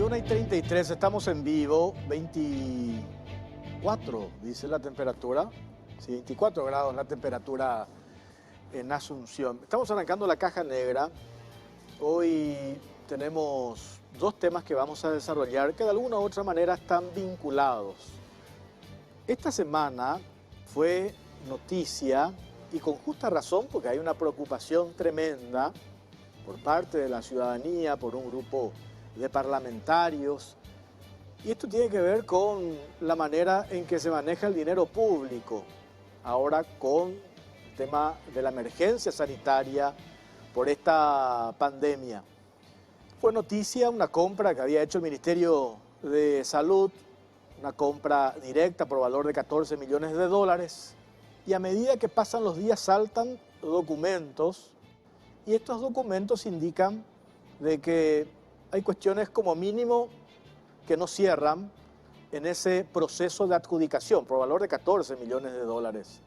21:33, estamos en vivo, 24, dice la temperatura, sí, 24 grados la temperatura en Asunción. Estamos arrancando la caja negra. Hoy tenemos dos temas que vamos a desarrollar que de alguna u otra manera están vinculados. Esta semana fue noticia, y con justa razón, porque hay una preocupación tremenda por parte de la ciudadanía, por un grupo de parlamentarios, y esto tiene que ver con la manera en que se maneja el dinero público, ahora con el tema de la emergencia sanitaria por esta pandemia. Fue noticia una compra que había hecho el Ministerio de Salud, una compra directa por valor de 14 millones de dólares, y a medida que pasan los días saltan documentos, y estos documentos indican de que hay cuestiones como mínimo que no cierran en ese proceso de adjudicación por valor de 14 millones de dólares.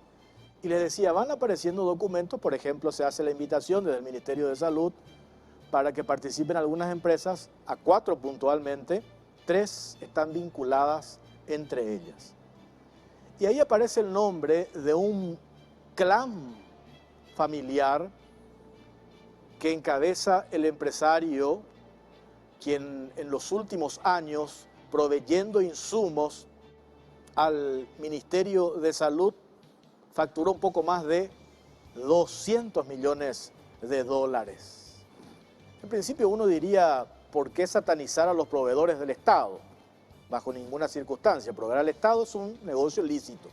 Y les decía, van apareciendo documentos, por ejemplo, se hace la invitación desde el Ministerio de Salud para que participen algunas empresas, a 4 puntualmente, 3 están vinculadas entre ellas. Y ahí aparece el nombre de un clan familiar que encabeza el empresario, quien en los últimos años, proveyendo insumos al Ministerio de Salud, facturó un poco más de 200 millones de dólares. En principio uno diría, ¿por qué satanizar a los proveedores del Estado? Bajo ninguna circunstancia, proveer al Estado es un negocio lícito.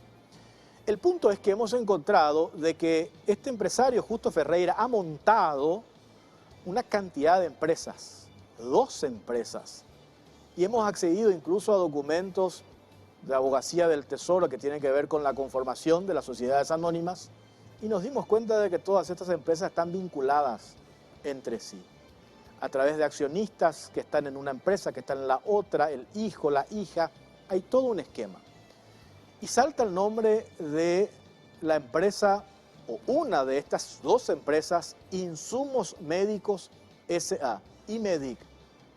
El punto es que hemos encontrado de que este empresario, Justo Ferreira, ha montado una cantidad de empresas, 2 empresas, y hemos accedido incluso a documentos de abogacía del Tesoro que tienen que ver con la conformación de las sociedades anónimas, y nos dimos cuenta de que todas estas empresas están vinculadas entre sí, a través de accionistas que están en una empresa, que están en la otra, el hijo, la hija, hay todo un esquema. Y salta el nombre de la empresa, o una de estas 2 empresas, Insumos Médicos S.A., IMEDIC,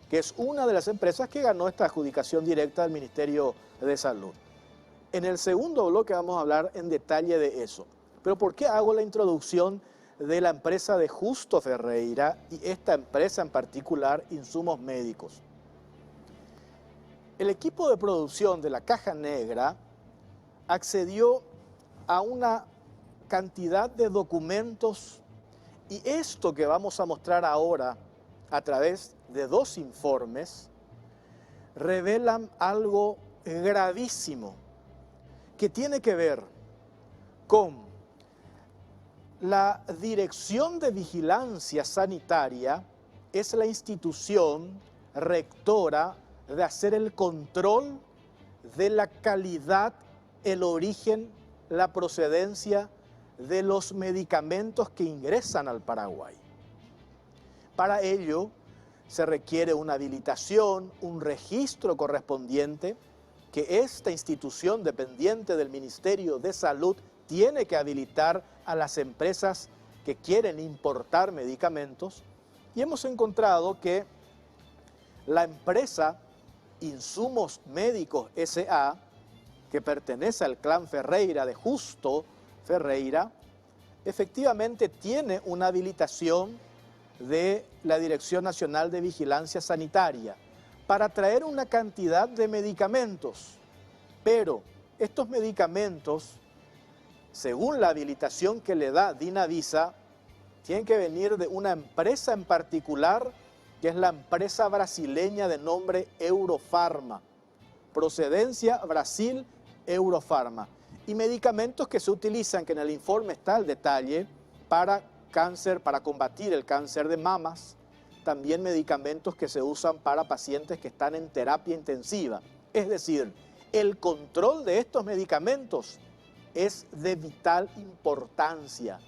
que es una de las empresas que ganó esta adjudicación directa del Ministerio de Salud. En el segundo bloque vamos a hablar en detalle de eso. Pero ¿por qué hago la introducción de la empresa de Justo Ferreira y esta empresa en particular, Insumos Médicos? El equipo de producción de la Caja Negra accedió a una cantidad de documentos, y esto que vamos a mostrar ahora a través de 2 informes revelan algo gravísimo que tiene que ver con la Dirección de Vigilancia Sanitaria. Es la institución rectora de hacer el control de la calidad, el origen, la procedencia de los medicamentos que ingresan al Paraguay. Para ello se requiere una habilitación, un registro correspondiente que esta institución dependiente del Ministerio de Salud tiene que habilitar a las empresas que quieren importar medicamentos, y hemos encontrado que la empresa Insumos Médicos S.A., que pertenece al clan Ferreira, de Justo Ferreira, efectivamente tiene una habilitación de la Dirección Nacional de Vigilancia Sanitaria para traer una cantidad de medicamentos, pero estos medicamentos, según la habilitación que le da Dinavisa, tienen que venir de una empresa en particular, que es la empresa brasileña de nombre Eurofarma, procedencia Brasil Eurofarma, y medicamentos que se utilizan, que en el informe está el detalle, para cáncer, para combatir el cáncer de mamas, también medicamentos que se usan para pacientes que están en terapia intensiva. Es decir, el control de estos medicamentos es de vital importancia.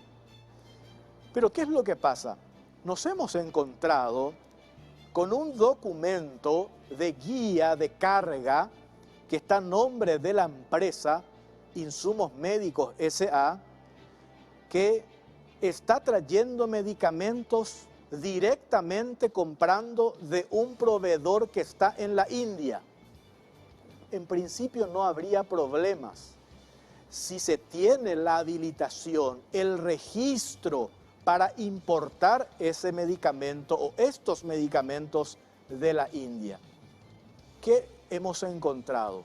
Pero ¿qué es lo que pasa? Nos hemos encontrado con un documento de guía de carga que está a nombre de la empresa Insumos Médicos S.A., que está trayendo medicamentos directamente comprando de un proveedor que está en la India, en principio no habría problemas. Si se tiene la habilitación, el registro para importar ese medicamento o estos medicamentos de la India. ¿Qué hemos encontrado?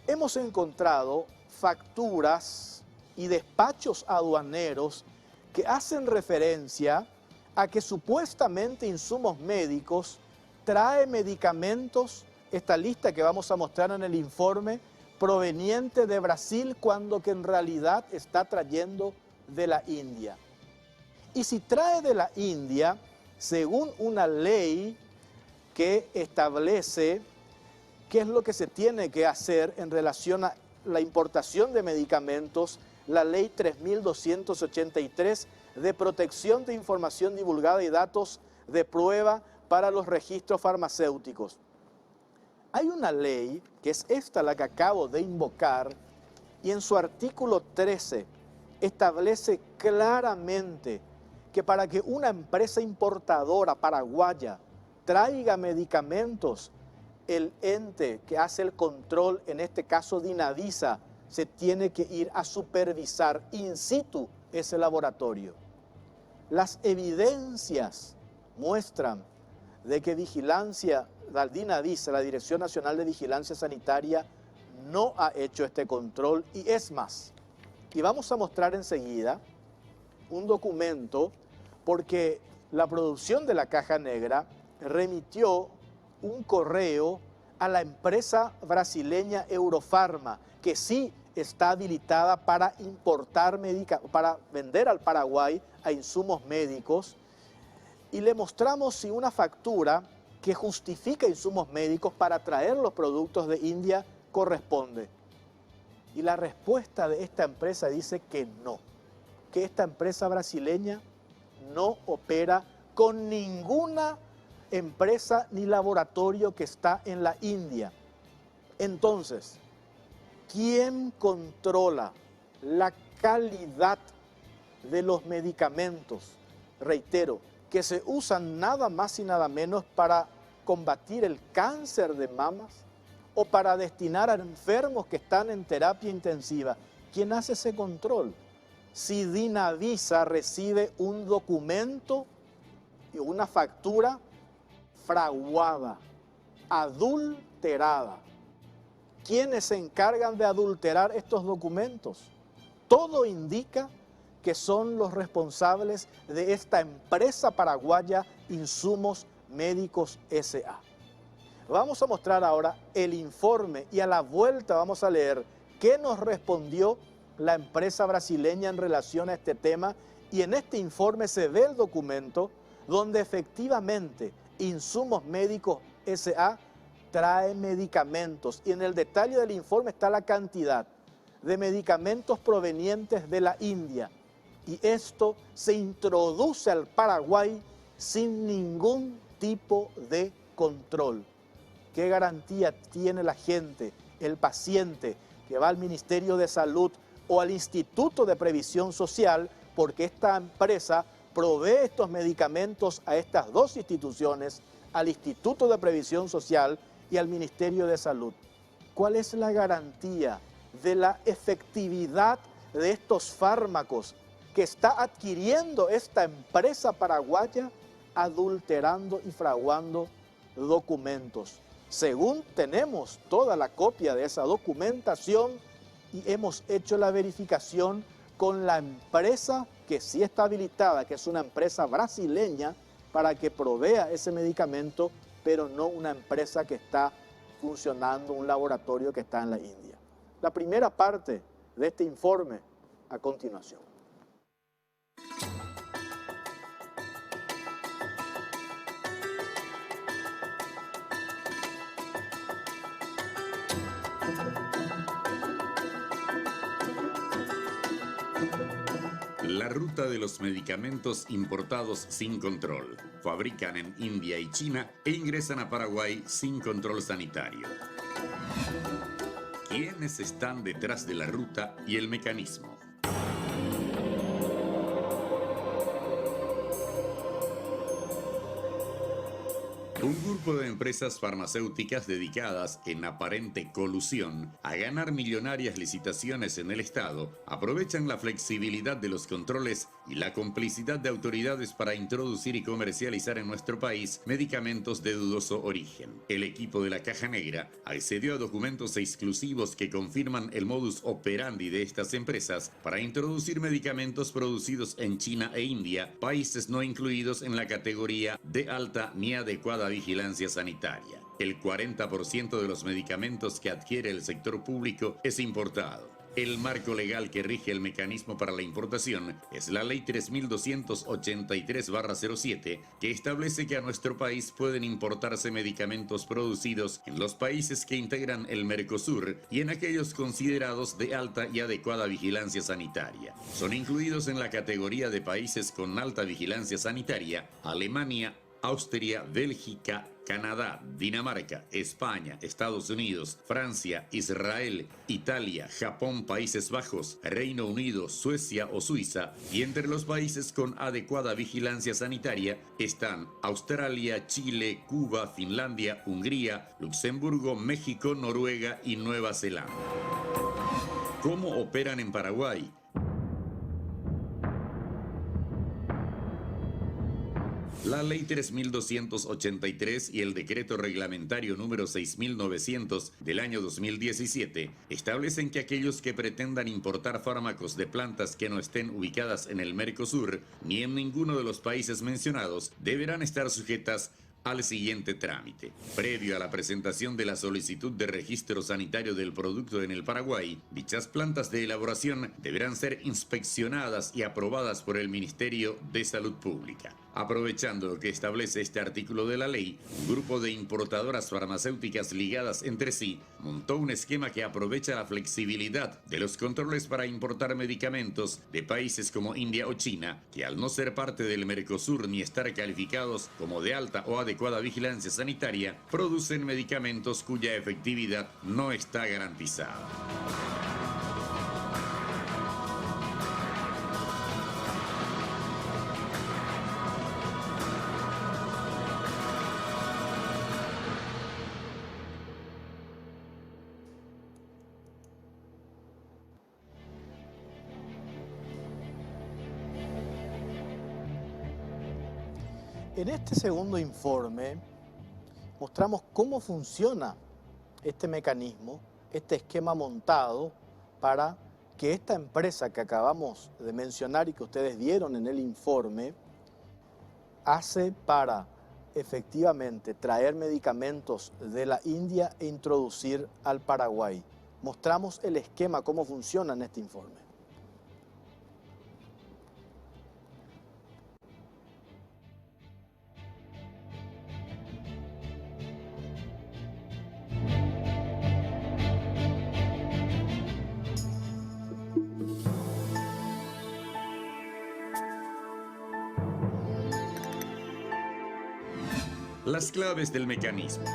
Hemos encontrado facturas y despachos aduaneros que hacen referencia a que supuestamente Insumos Médicos trae medicamentos, esta lista que vamos a mostrar en el informe, proveniente de Brasil, cuando que en realidad está trayendo de la India. Y si trae de la India, según una ley que establece qué es lo que se tiene que hacer en relación a la importación de medicamentos, la ley 3283 de protección de información divulgada y datos de prueba para los registros farmacéuticos. Hay una ley, que es esta la que acabo de invocar, y en su artículo 13 establece claramente que para que una empresa importadora paraguaya traiga medicamentos, el ente que hace el control, en este caso Dinavisa, se tiene que ir a supervisar in situ ese laboratorio. Las evidencias muestran de que vigilancia, la Dinavisa, la Dirección Nacional de Vigilancia Sanitaria, no ha hecho este control, y es más. Y vamos a mostrar enseguida un documento, porque la producción de la Caja Negra remitió un correo a la empresa brasileña Eurofarma, que sí está habilitada para importar para vender al Paraguay a insumos médicos, y le mostramos si una factura que justifica insumos médicos para traer los productos de India corresponde. Y la respuesta de esta empresa dice que no, que esta empresa brasileña no opera con ninguna empresa ni laboratorio que está en la India. Entonces, ¿quién controla la calidad de los medicamentos? Reitero, que se usan nada más y nada menos para combatir el cáncer de mamas o para destinar a enfermos que están en terapia intensiva. ¿Quién hace ese control? Si Dinavisa recibe un documento y una factura fraguada, adulterada, ¿quiénes se encargan de adulterar estos documentos? Todo indica que son los responsables de esta empresa paraguaya Insumos Médicos S.A. Vamos a mostrar ahora el informe y a la vuelta vamos a leer qué nos respondió la empresa brasileña en relación a este tema, y en este informe se ve el documento donde efectivamente Insumos Médicos S.A. trae medicamentos, y en el detalle del informe está la cantidad de medicamentos provenientes de la India, y esto se introduce al Paraguay sin ningún tipo de control. ¿Qué garantía tiene la gente, el paciente, que va al Ministerio de Salud o al Instituto de Previsión Social, porque esta empresa provee estos medicamentos a estas dos instituciones, al Instituto de Previsión Social y al Ministerio de Salud? ¿Cuál es la garantía de la efectividad de estos fármacos que está adquiriendo esta empresa paraguaya, adulterando y fraguando documentos? Según tenemos toda la copia de esa documentación y hemos hecho la verificación con la empresa que sí está habilitada, que es una empresa brasileña para que provea ese medicamento, pero no una empresa que está funcionando, un laboratorio que está en la India. La primera parte de este informe a continuación. La ruta de los medicamentos importados sin control. Fabrican en India y China e ingresan a Paraguay sin control sanitario. ¿Quiénes están detrás de la ruta y el mecanismo? Un grupo de empresas farmacéuticas dedicadas, en aparente colusión, a ganar millonarias licitaciones en el Estado, aprovechan la flexibilidad de los controles y la complicidad de autoridades para introducir y comercializar en nuestro país medicamentos de dudoso origen. El equipo de la Caja Negra accedió a documentos exclusivos que confirman el modus operandi de estas empresas para introducir medicamentos producidos en China e India, países no incluidos en la categoría de alta ni adecuada vigilancia sanitaria. El 40% de los medicamentos que adquiere el sector público es importado. El marco legal que rige el mecanismo para la importación es la Ley 3283/07, que establece que a nuestro país pueden importarse medicamentos producidos en los países que integran el Mercosur y en aquellos considerados de alta y adecuada vigilancia sanitaria. Son incluidos en la categoría de países con alta vigilancia sanitaria Alemania, Austria, Bélgica, Canadá, Dinamarca, España, Estados Unidos, Francia, Israel, Italia, Japón, Países Bajos, Reino Unido, Suecia o Suiza, y entre los países con adecuada vigilancia sanitaria están Australia, Chile, Cuba, Finlandia, Hungría, Luxemburgo, México, Noruega y Nueva Zelanda. ¿Cómo operan en Paraguay? La Ley 3283 y el Decreto Reglamentario número 6900 del año 2017 establecen que aquellos que pretendan importar fármacos de plantas que no estén ubicadas en el Mercosur ni en ninguno de los países mencionados deberán estar sujetas al siguiente trámite. Previo a la presentación de la solicitud de registro sanitario del producto en el Paraguay, dichas plantas de elaboración deberán ser inspeccionadas y aprobadas por el Ministerio de Salud Pública. Aprovechando lo que establece este artículo de la ley, un grupo de importadoras farmacéuticas ligadas entre sí montó un esquema que aprovecha la flexibilidad de los controles para importar medicamentos de países como India o China, que al no ser parte del Mercosur ni estar calificados como de alta o adecuada vigilancia sanitaria, producen medicamentos cuya efectividad no está garantizada. En este segundo informe mostramos cómo funciona este mecanismo, este esquema montado para que esta empresa que acabamos de mencionar y que ustedes vieron en el informe hace para efectivamente traer medicamentos de la India e introducir al Paraguay. Mostramos el esquema, cómo funciona en este informe. Las claves del mecanismo.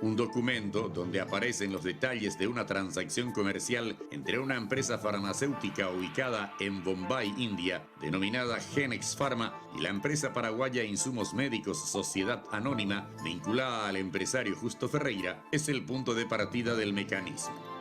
Un documento donde aparecen los detalles de una transacción comercial entre una empresa farmacéutica ubicada en Bombay, India, denominada Genex Pharma, y la empresa paraguaya Insumos Médicos Sociedad Anónima, vinculada al empresario Justo Ferreira, es el punto de partida del mecanismo.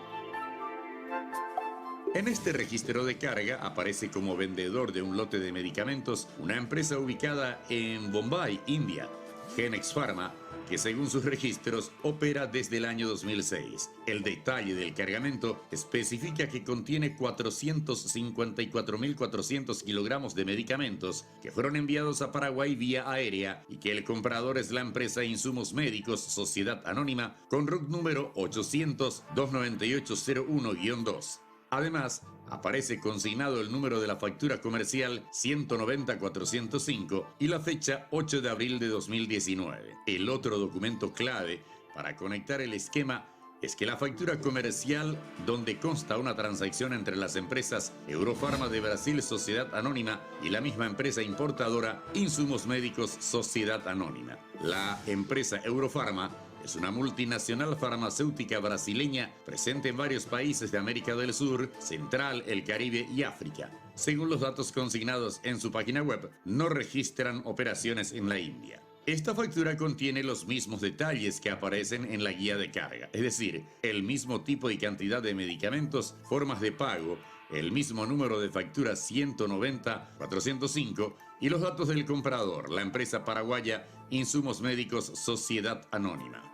En este registro de carga aparece como vendedor de un lote de medicamentos una empresa ubicada en Bombay, India, Genex Pharma, que según sus registros opera desde el año 2006. El detalle del cargamento especifica que contiene 454.400 kilogramos de medicamentos que fueron enviados a Paraguay vía aérea y que el comprador es la empresa Insumos Médicos Sociedad Anónima con RUC número 800-29801-2. Además, aparece consignado el número de la factura comercial 190-405 y la fecha 8 de abril de 2019. El otro documento clave para conectar el esquema es que la factura comercial, donde consta una transacción entre las empresas Eurofarma de Brasil Sociedad Anónima y la misma empresa importadora Insumos Médicos Sociedad Anónima. La empresa Eurofarma es una multinacional farmacéutica brasileña presente en varios países de América del Sur, Central, el Caribe y África. Según los datos consignados en su página web, no registran operaciones en la India. Esta factura contiene los mismos detalles que aparecen en la guía de carga, es decir, el mismo tipo y cantidad de medicamentos, formas de pago, el mismo número de factura 190-405 y los datos del comprador, la empresa paraguaya Insumos Médicos Sociedad Anónima.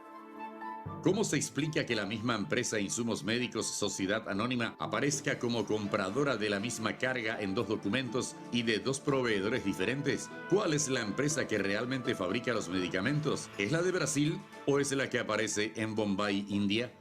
¿Cómo se explica que la misma empresa Insumos Médicos Sociedad Anónima aparezca como compradora de la misma carga en dos documentos y de dos proveedores diferentes? ¿Cuál es la empresa que realmente fabrica los medicamentos? ¿Es la de Brasil o es la que aparece en Bombay, India?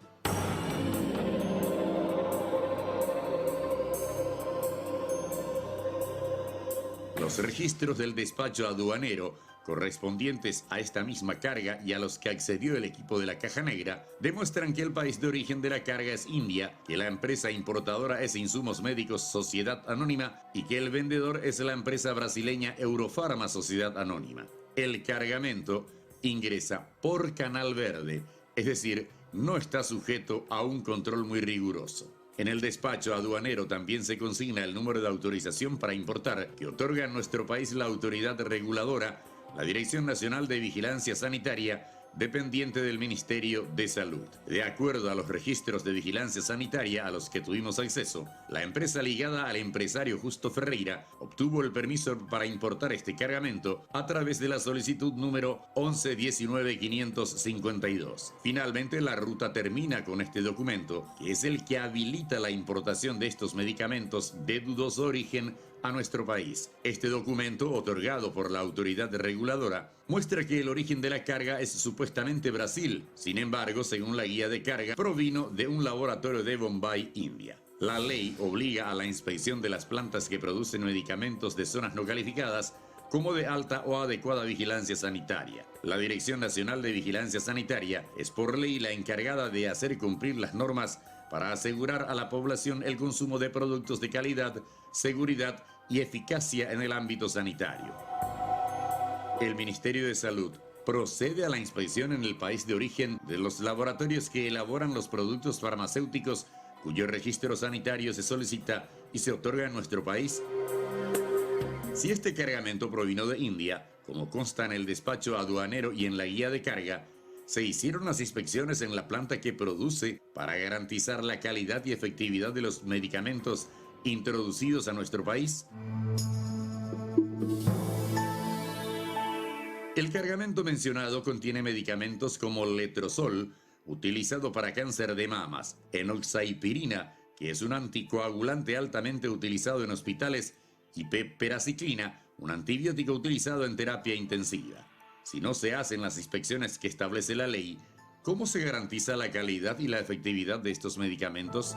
Los registros del despacho aduanero correspondientes a esta misma carga y a los que accedió el equipo de la Caja Negra demuestran que el país de origen de la carga es India, que la empresa importadora es Insumos Médicos Sociedad Anónima y que el vendedor es la empresa brasileña Eurofarma Sociedad Anónima. El cargamento ingresa por Canal Verde, es decir, no está sujeto a un control muy riguroso. En el despacho aduanero también se consigna el número de autorización para importar que otorga en nuestro país la autoridad reguladora, la Dirección Nacional de Vigilancia Sanitaria, dependiente del Ministerio de Salud. De acuerdo a los registros de vigilancia sanitaria a los que tuvimos acceso, la empresa ligada al empresario Justo Ferreira obtuvo el permiso para importar este cargamento a través de la solicitud número 11-19-552. Finalmente, la ruta termina con este documento, que es el que habilita la importación de estos medicamentos de dudoso origen a nuestro país. Este documento, otorgado por la autoridad reguladora, muestra que el origen de la carga es supuestamente Brasil. Sin embargo, según la guía de carga, provino de un laboratorio de Bombay, India. La ley obliga a la inspección de las plantas que producen medicamentos de zonas no calificadas como de alta o adecuada vigilancia sanitaria. La Dirección Nacional de Vigilancia Sanitaria es por ley la encargada de hacer cumplir las normas para asegurar a la población el consumo de productos de calidad, seguridad y eficacia en el ámbito sanitario. El Ministerio de Salud procede a la inspección en el país de origen de los laboratorios que elaboran los productos farmacéuticos cuyo registro sanitario se solicita y se otorga en nuestro país. Si este cargamento provino de India, como consta en el despacho aduanero y en la guía de carga, se hicieron las inspecciones en la planta que produce para garantizar la calidad y efectividad de los medicamentos introducidos a nuestro país. El cargamento mencionado contiene medicamentos como letrozol, utilizado para cáncer de mamas, enoxaipirina, que es un anticoagulante altamente utilizado en hospitales, y piperaciclina, un antibiótico utilizado en terapia intensiva. Si no se hacen las inspecciones que establece la ley, ¿cómo se garantiza la calidad y la efectividad de estos medicamentos?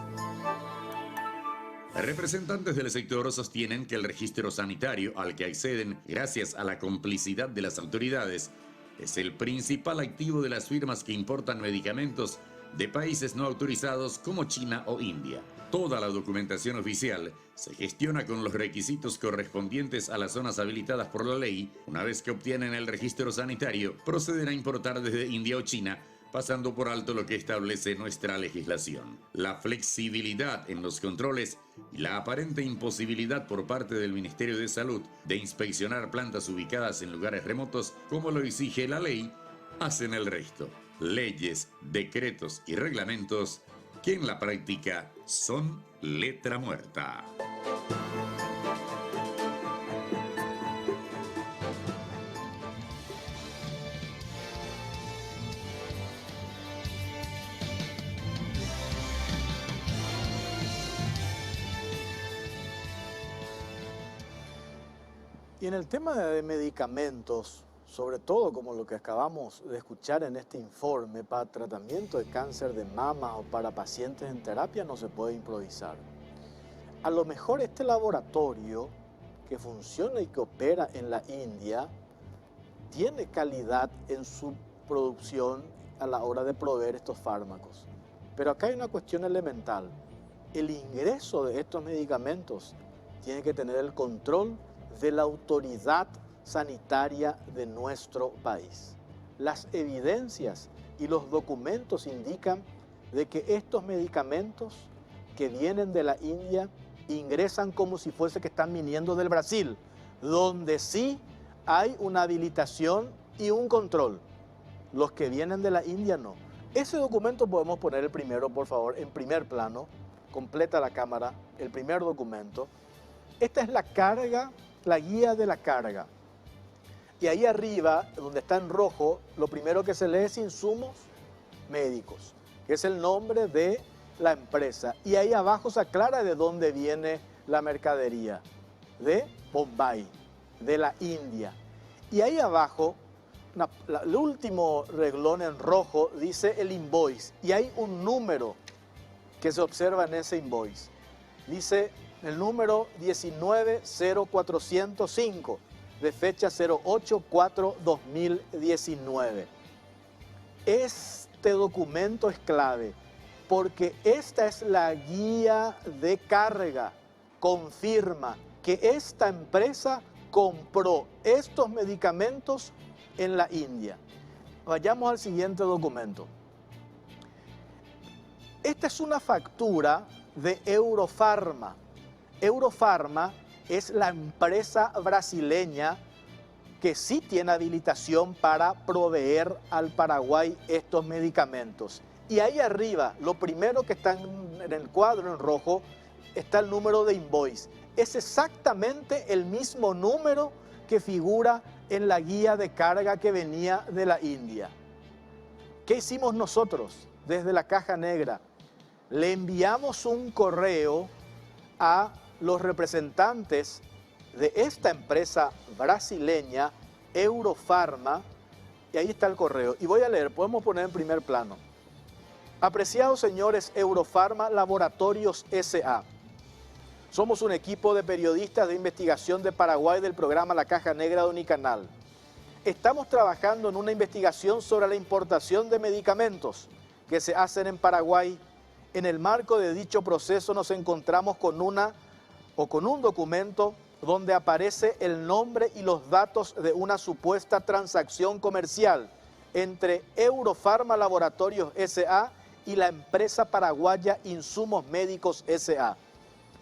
Representantes del sector sostienen que el registro sanitario al que acceden gracias a la complicidad de las autoridades es el principal activo de las firmas que importan medicamentos de países no autorizados como China o India. Toda la documentación oficial se gestiona con los requisitos correspondientes a las zonas habilitadas por la ley. Una vez que obtienen el registro sanitario, proceden a importar desde India o China, pasando por alto lo que establece nuestra legislación. La flexibilidad en los controles y la aparente imposibilidad por parte del Ministerio de Salud de inspeccionar plantas ubicadas en lugares remotos, como lo exige la ley, hacen el resto. Leyes, decretos y reglamentos que en la práctica son letra muerta. Y en el tema de medicamentos, sobre todo como lo que acabamos de escuchar en este informe, para tratamiento de cáncer de mama o para pacientes en terapia no se puede improvisar. A lo mejor este laboratorio que funciona y que opera en la India tiene calidad en su producción a la hora de proveer estos fármacos. Pero acá hay una cuestión elemental. El ingreso de estos medicamentos tiene que tener el control de la autoridad sanitaria de nuestro país. Las evidencias y los documentos indican de que estos medicamentos que vienen de la India ingresan como si fuese que están viniendo del Brasil, donde sí hay una habilitación y un control. Los que vienen de la India no. Ese documento podemos poner el primero, por favor, en primer plano. Completa la cámara, el primer documento. Esta es la carga, la guía de la carga. Y ahí arriba, donde está en rojo, lo primero que se lee es insumos médicos, que es el nombre de la empresa. Y ahí abajo se aclara de dónde viene la mercadería. De Bombay, de la India. Y ahí abajo, el último reglón en rojo dice el invoice. Y hay un número que se observa en ese invoice. Dice el número 190405 de fecha 08/4/2019. Este documento es clave porque esta es la guía de carga. Confirma que esta empresa compró estos medicamentos en la India. Vayamos al siguiente documento. Esta es una factura de Eurofarma. Eurofarma es la empresa brasileña que sí tiene habilitación para proveer al Paraguay estos medicamentos. Y ahí arriba, lo primero que está en el cuadro en rojo, está el número de invoice. Es exactamente el mismo número que figura en la guía de carga que venía de la India. ¿Qué hicimos nosotros desde la Caja Negra? Le enviamos un correo a los representantes de esta empresa brasileña, Eurofarma, y ahí está el correo. Y voy a leer, podemos poner en primer plano. Apreciados señores Eurofarma Laboratorios S.A., somos un equipo de periodistas de investigación de Paraguay del programa La Caja Negra de Unicanal. Estamos trabajando en una investigación sobre la importación de medicamentos que se hacen en Paraguay. En el marco de dicho proceso nos encontramos con un documento donde aparece el nombre y los datos de una supuesta transacción comercial entre Eurofarma Laboratorios S.A. y la empresa paraguaya Insumos Médicos S.A.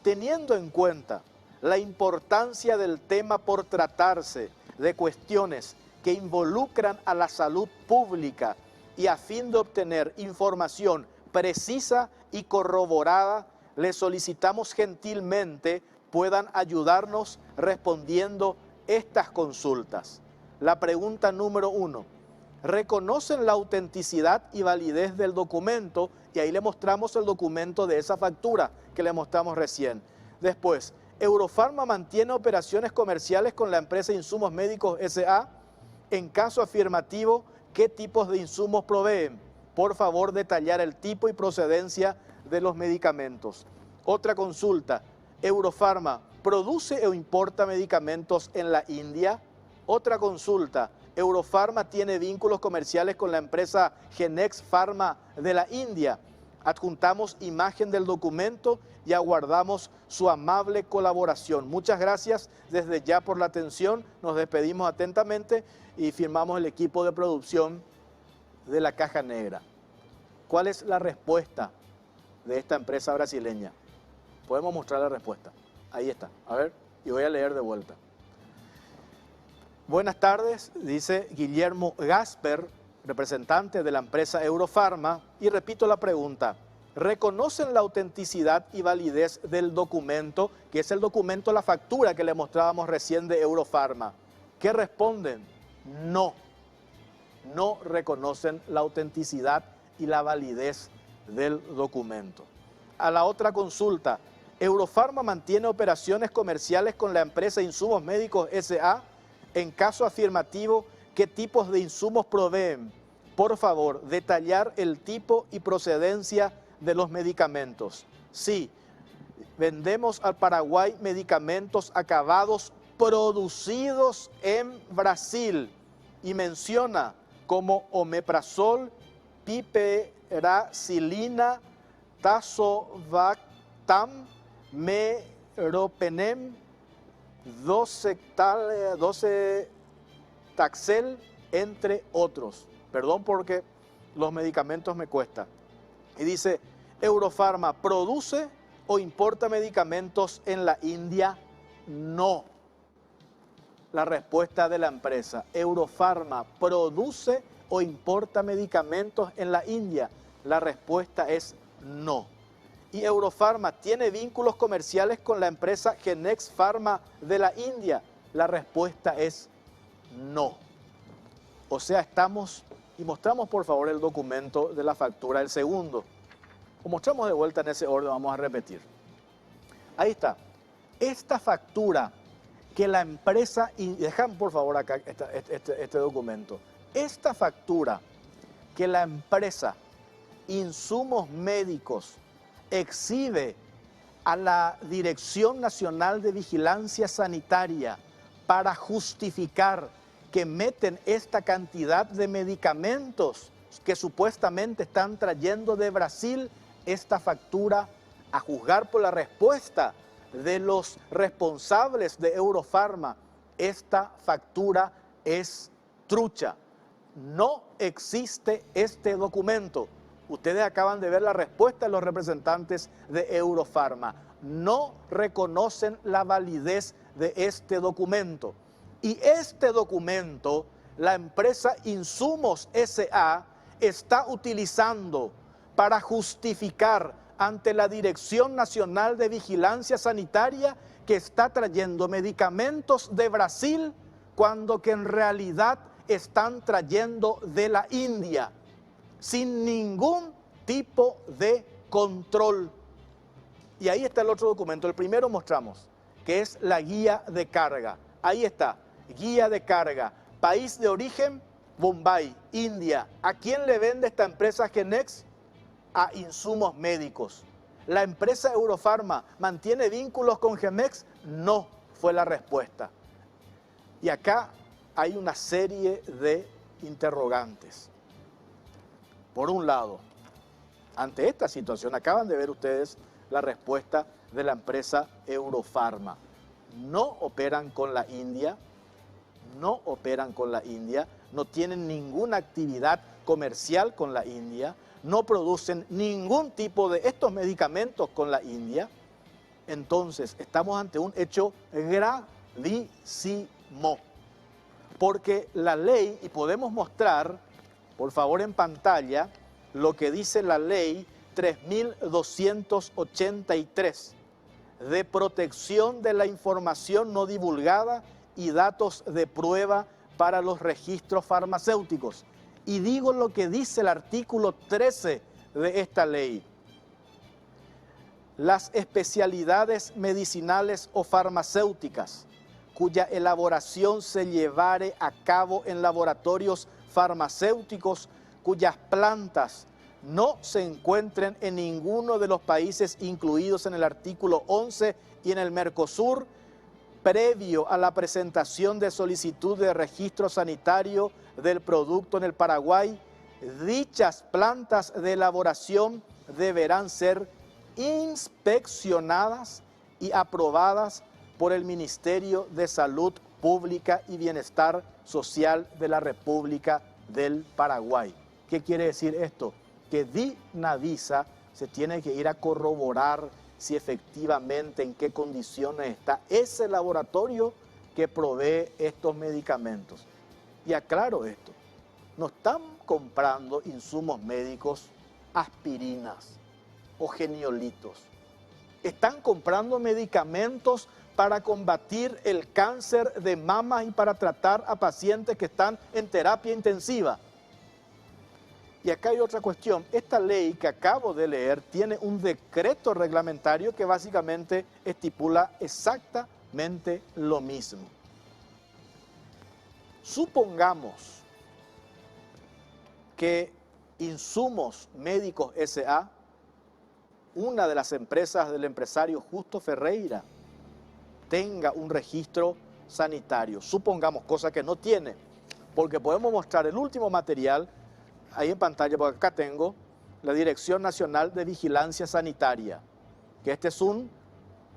Teniendo en cuenta la importancia del tema por tratarse de cuestiones que involucran a la salud pública y a fin de obtener información precisa y corroborada, les solicitamos gentilmente puedan ayudarnos respondiendo estas consultas. La pregunta número 1. ¿Reconocen la autenticidad y validez del documento? Y ahí le mostramos el documento de esa factura que le mostramos recién. Después, ¿Eurofarma mantiene operaciones comerciales con la empresa Insumos Médicos S.A.? En caso afirmativo, ¿qué tipos de insumos proveen? Por favor, detallar el tipo y procedencia de los medicamentos. Otra consulta, ¿Eurofarma produce o importa medicamentos en la India? Otra consulta, ¿Eurofarma tiene vínculos comerciales con la empresa Genex Pharma de la India? Adjuntamos imagen del documento y aguardamos su amable colaboración. Muchas gracias desde ya por la atención. Nos despedimos atentamente y firmamos el equipo de producción de la Caja Negra. ¿Cuál es la respuesta de esta empresa brasileña? Podemos mostrar la respuesta. Ahí está. A ver, y voy a leer de vuelta. Buenas tardes, dice Guillermo Gasper, representante de la empresa Eurofarma, y repito la pregunta. ¿Reconocen la autenticidad y validez del documento, que es el documento, la factura que le mostrábamos recién de Eurofarma? ¿Qué responden? No. No reconocen la autenticidad y la validez del documento. A la otra consulta, ¿Eurofarma mantiene operaciones comerciales con la empresa Insumos Médicos S.A.? En caso afirmativo, ¿qué tipos de insumos proveen? Por favor, detallar el tipo y procedencia de los medicamentos. Sí, vendemos al Paraguay medicamentos acabados producidos en Brasil y menciona como omeprazol, piperacilina, tazobactam, meropenem, 12 taxel, entre otros. Perdón porque los medicamentos me cuesta. Y dice, Eurofarma, ¿produce o importa medicamentos en la India? No. La respuesta de la empresa, Eurofarma, ¿produce o importa medicamentos en la India? La respuesta es no. ¿Y Eurofarma tiene vínculos comerciales con la empresa Genex Pharma de la India? La respuesta es no. O sea, estamos, y mostramos por favor el documento de la factura, el segundo. Lo mostramos de vuelta en ese orden, vamos a repetir. Ahí está. Esta factura que la empresa, y dejan por favor acá este documento. Esta factura que la empresa Insumos Médicos exhibe a la Dirección Nacional de Vigilancia Sanitaria para justificar que meten esta cantidad de medicamentos que supuestamente están trayendo de Brasil, esta factura, a juzgar por la respuesta de los responsables de Eurofarma, esta factura es trucha. No existe este documento. Ustedes acaban de ver la respuesta de los representantes de Eurofarma. No reconocen la validez de este documento. Y este documento, la empresa Insumos S.A. está utilizando para justificar ante la Dirección Nacional de Vigilancia Sanitaria que está trayendo medicamentos de Brasil cuando que en realidad están trayendo de la India, sin ningún tipo de control. Y ahí está el otro documento. El primero mostramos, que es la guía de carga. Ahí está, guía de carga. País de origen, Bombay, India. ¿A quién le vende esta empresa Genex? A Insumos Médicos. ¿La empresa Eurofarma mantiene vínculos con Genex? No, fue la respuesta. Y acá hay una serie de interrogantes. Por un lado, ante esta situación, acaban de ver ustedes la respuesta de la empresa Eurofarma. No operan con la India, no operan con la India, no tienen ninguna actividad comercial con la India, no producen ningún tipo de estos medicamentos con la India. Entonces, estamos ante un hecho gravísimo. Porque la ley, y podemos mostrar, por favor en pantalla, lo que dice la ley 3283 de protección de la información no divulgada y datos de prueba para los registros farmacéuticos. Y digo lo que dice el artículo 13 de esta ley. Las especialidades medicinales o farmacéuticas cuya elaboración se llevare a cabo en laboratorios farmacéuticos cuyas plantas no se encuentren en ninguno de los países incluidos en el artículo 11 y en el Mercosur, previo a la presentación de solicitud de registro sanitario del producto en el Paraguay, dichas plantas de elaboración deberán ser inspeccionadas y aprobadas por el Ministerio de Salud Pública y Bienestar Social de la República del Paraguay. ¿Qué quiere decir esto? Que Dinavisa se tiene que ir a corroborar si efectivamente en qué condiciones está ese laboratorio que provee estos medicamentos. Y aclaro esto, no están comprando insumos médicos, aspirinas o geniolitos. Están comprando medicamentos para combatir el cáncer de mama y para tratar a pacientes que están en terapia intensiva. Y acá hay otra cuestión. Esta ley que acabo de leer tiene un decreto reglamentario que básicamente estipula exactamente lo mismo. Supongamos que Insumos Médicos S.A., una de las empresas del empresario Justo Ferreira, tenga un registro sanitario. Supongamos, cosa que no tiene, porque podemos mostrar el último material ahí en pantalla, porque acá tengo la Dirección Nacional de Vigilancia Sanitaria, que este es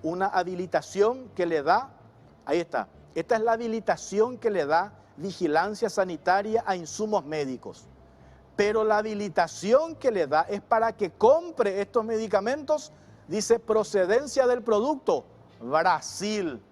una habilitación que le da, ahí está, esta es la habilitación que le da Vigilancia Sanitaria a Insumos Médicos. pero la habilitación que le da es para que compre estos medicamentos, dice procedencia del producto, Brasil.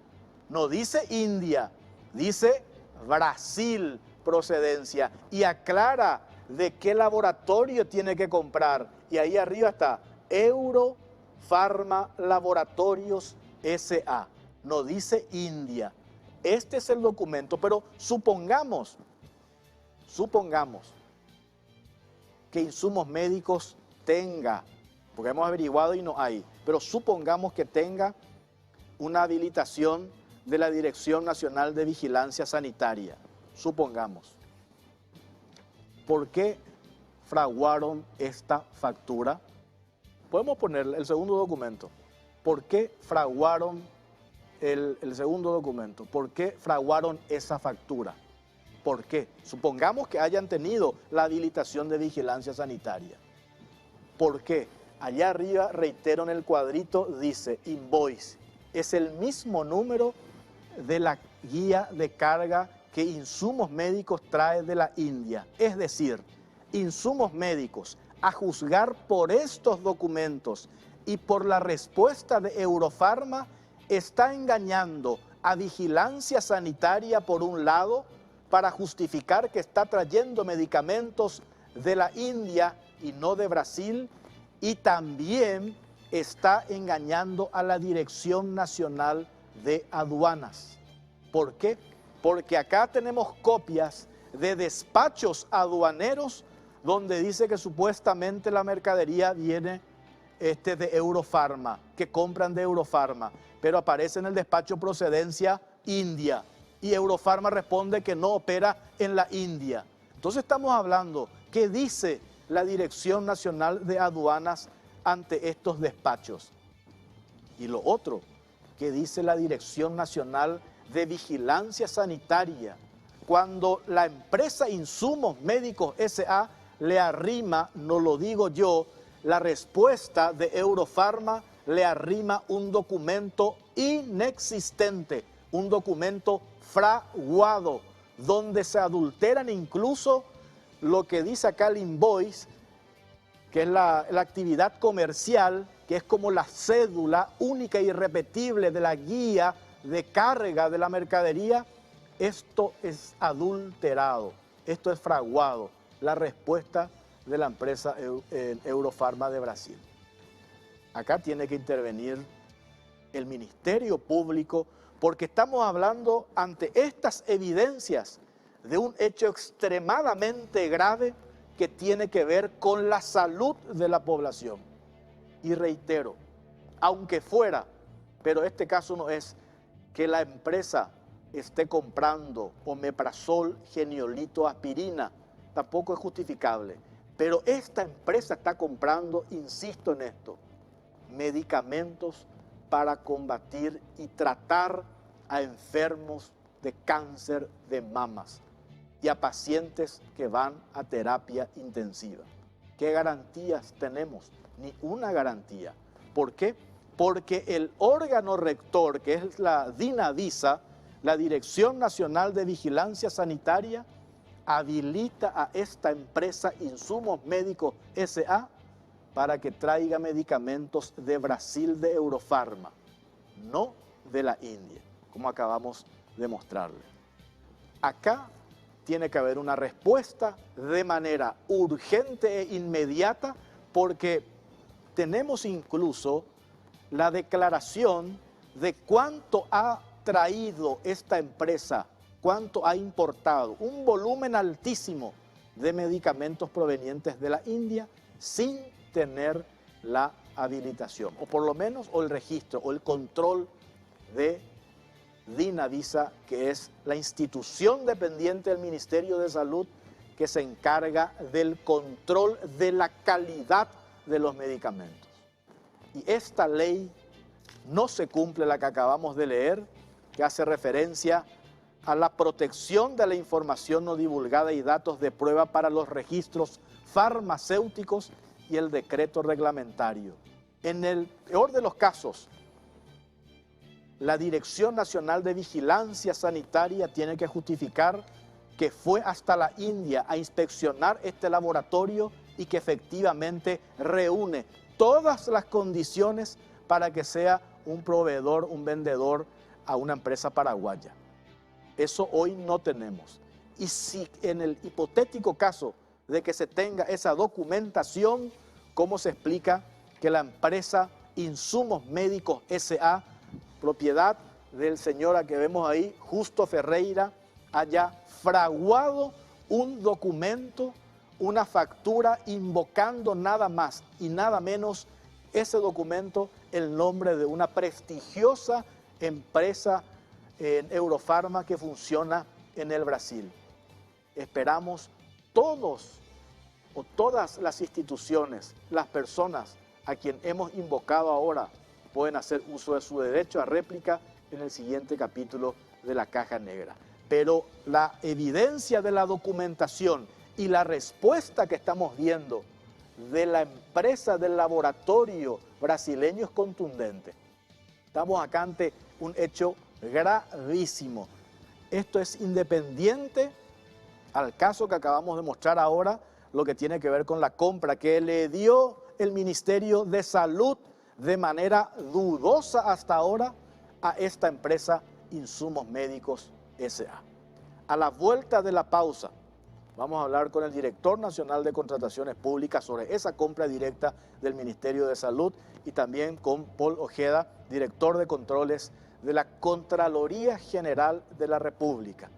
No dice India, dice Brasil procedencia. Y aclara de qué laboratorio tiene que comprar. Y ahí arriba está Eurofarma Laboratorios S.A. No dice India. Este es el documento, pero supongamos que insumos médicos tenga, porque hemos averiguado y no hay, pero supongamos que tenga una habilitación de la Dirección Nacional de Vigilancia Sanitaria. Supongamos. ¿Por qué fraguaron esta factura? Podemos poner el segundo documento. ¿Por qué fraguaron el segundo documento? ¿Por qué fraguaron esa factura? ¿Por qué? Supongamos que hayan tenido la habilitación de vigilancia sanitaria. ¿Por qué? Allá arriba, reitero en el cuadrito, dice invoice. Es el mismo número de la guía de carga que Insumos Médicos trae de la India. Es decir, Insumos Médicos, a juzgar por estos documentos y por la respuesta de Eurofarma, está engañando a Vigilancia Sanitaria por un lado, para justificar que está trayendo medicamentos de la India y no de Brasil, y también está engañando a la Dirección Nacional de Aduanas. ¿Por qué? Porque acá tenemos copias de despachos aduaneros donde dice que supuestamente la mercadería viene de Eurofarma, que compran de Eurofarma, pero aparece en el despacho procedencia India. Y Eurofarma responde que no opera en la India. Entonces estamos hablando, ¿qué dice la Dirección Nacional de Aduanas ante estos despachos? Y lo otro, ¿qué dice la Dirección Nacional de Vigilancia Sanitaria? Cuando la empresa Insumos Médicos S.A. le arrima, no lo digo yo, la respuesta de Eurofarma le arrima un documento inexistente, un documento fraguado, donde se adulteran incluso lo que dice acá el invoice, que es la actividad comercial, que es como la cédula única e irrepetible de la guía de carga de la mercadería. Esto es adulterado, esto es fraguado, la respuesta de la empresa Eurofarma de Brasil. Acá tiene que intervenir el Ministerio Público, porque estamos hablando ante estas evidencias de un hecho extremadamente grave que tiene que ver con la salud de la población. Y reitero, aunque fuera, pero este caso no es, que la empresa esté comprando omeprazol, geniolito, aspirina, tampoco es justificable. Pero esta empresa está comprando, insisto en esto, medicamentos para combatir y tratar a enfermos de cáncer de mamas y a pacientes que van a terapia intensiva. ¿Qué garantías tenemos? Ni una garantía. ¿Por qué? Porque el órgano rector, que es la DINAVISA, la Dirección Nacional de Vigilancia Sanitaria, habilita a esta empresa Insumos Médicos S.A. para que traiga medicamentos de Brasil, de Eurofarma, no de la India, como acabamos de mostrarle. Acá tiene que haber una respuesta de manera urgente e inmediata, porque tenemos incluso la declaración de cuánto ha traído esta empresa, cuánto ha importado, un volumen altísimo de medicamentos provenientes de la India sin tener la habilitación, o por lo menos el registro o el control de DINAVISA, que es la institución dependiente del Ministerio de Salud que se encarga del control de la calidad de los medicamentos. Y esta ley no se cumple, la que acabamos de leer, que hace referencia a la protección de la información no divulgada y datos de prueba para los registros farmacéuticos y el decreto reglamentario. En el peor de los casos, la Dirección Nacional de Vigilancia Sanitaria tiene que justificar que fue hasta la India a inspeccionar este laboratorio y que efectivamente reúne todas las condiciones para que sea un proveedor, un vendedor a una empresa paraguaya. Eso hoy no tenemos. Y si en el hipotético caso de que se tenga esa documentación, ¿cómo se explica que la empresa Insumos Médicos S.A., propiedad del señor a que vemos ahí, Justo Ferreira, haya fraguado un documento, una factura, invocando nada más y nada menos ese documento, el nombre de una prestigiosa empresa en Eurofarma que funciona en el Brasil? Esperamos todos o todas las instituciones, las personas a quien hemos invocado ahora, pueden hacer uso de su derecho a réplica en el siguiente capítulo de la Caja Negra. Pero la evidencia de la documentación y la respuesta que estamos viendo de la empresa, del laboratorio brasileño, es contundente. Estamos acá ante un hecho gravísimo. Esto es independiente al caso que acabamos de mostrar ahora, lo que tiene que ver con la compra que le dio el Ministerio de Salud de manera dudosa hasta ahora a esta empresa Insumos Médicos S.A. A la vuelta de la pausa, vamos a hablar con el Director Nacional de Contrataciones Públicas sobre esa compra directa del Ministerio de Salud y también con Paul Ojeda, Director de Controles de la Contraloría General de la República.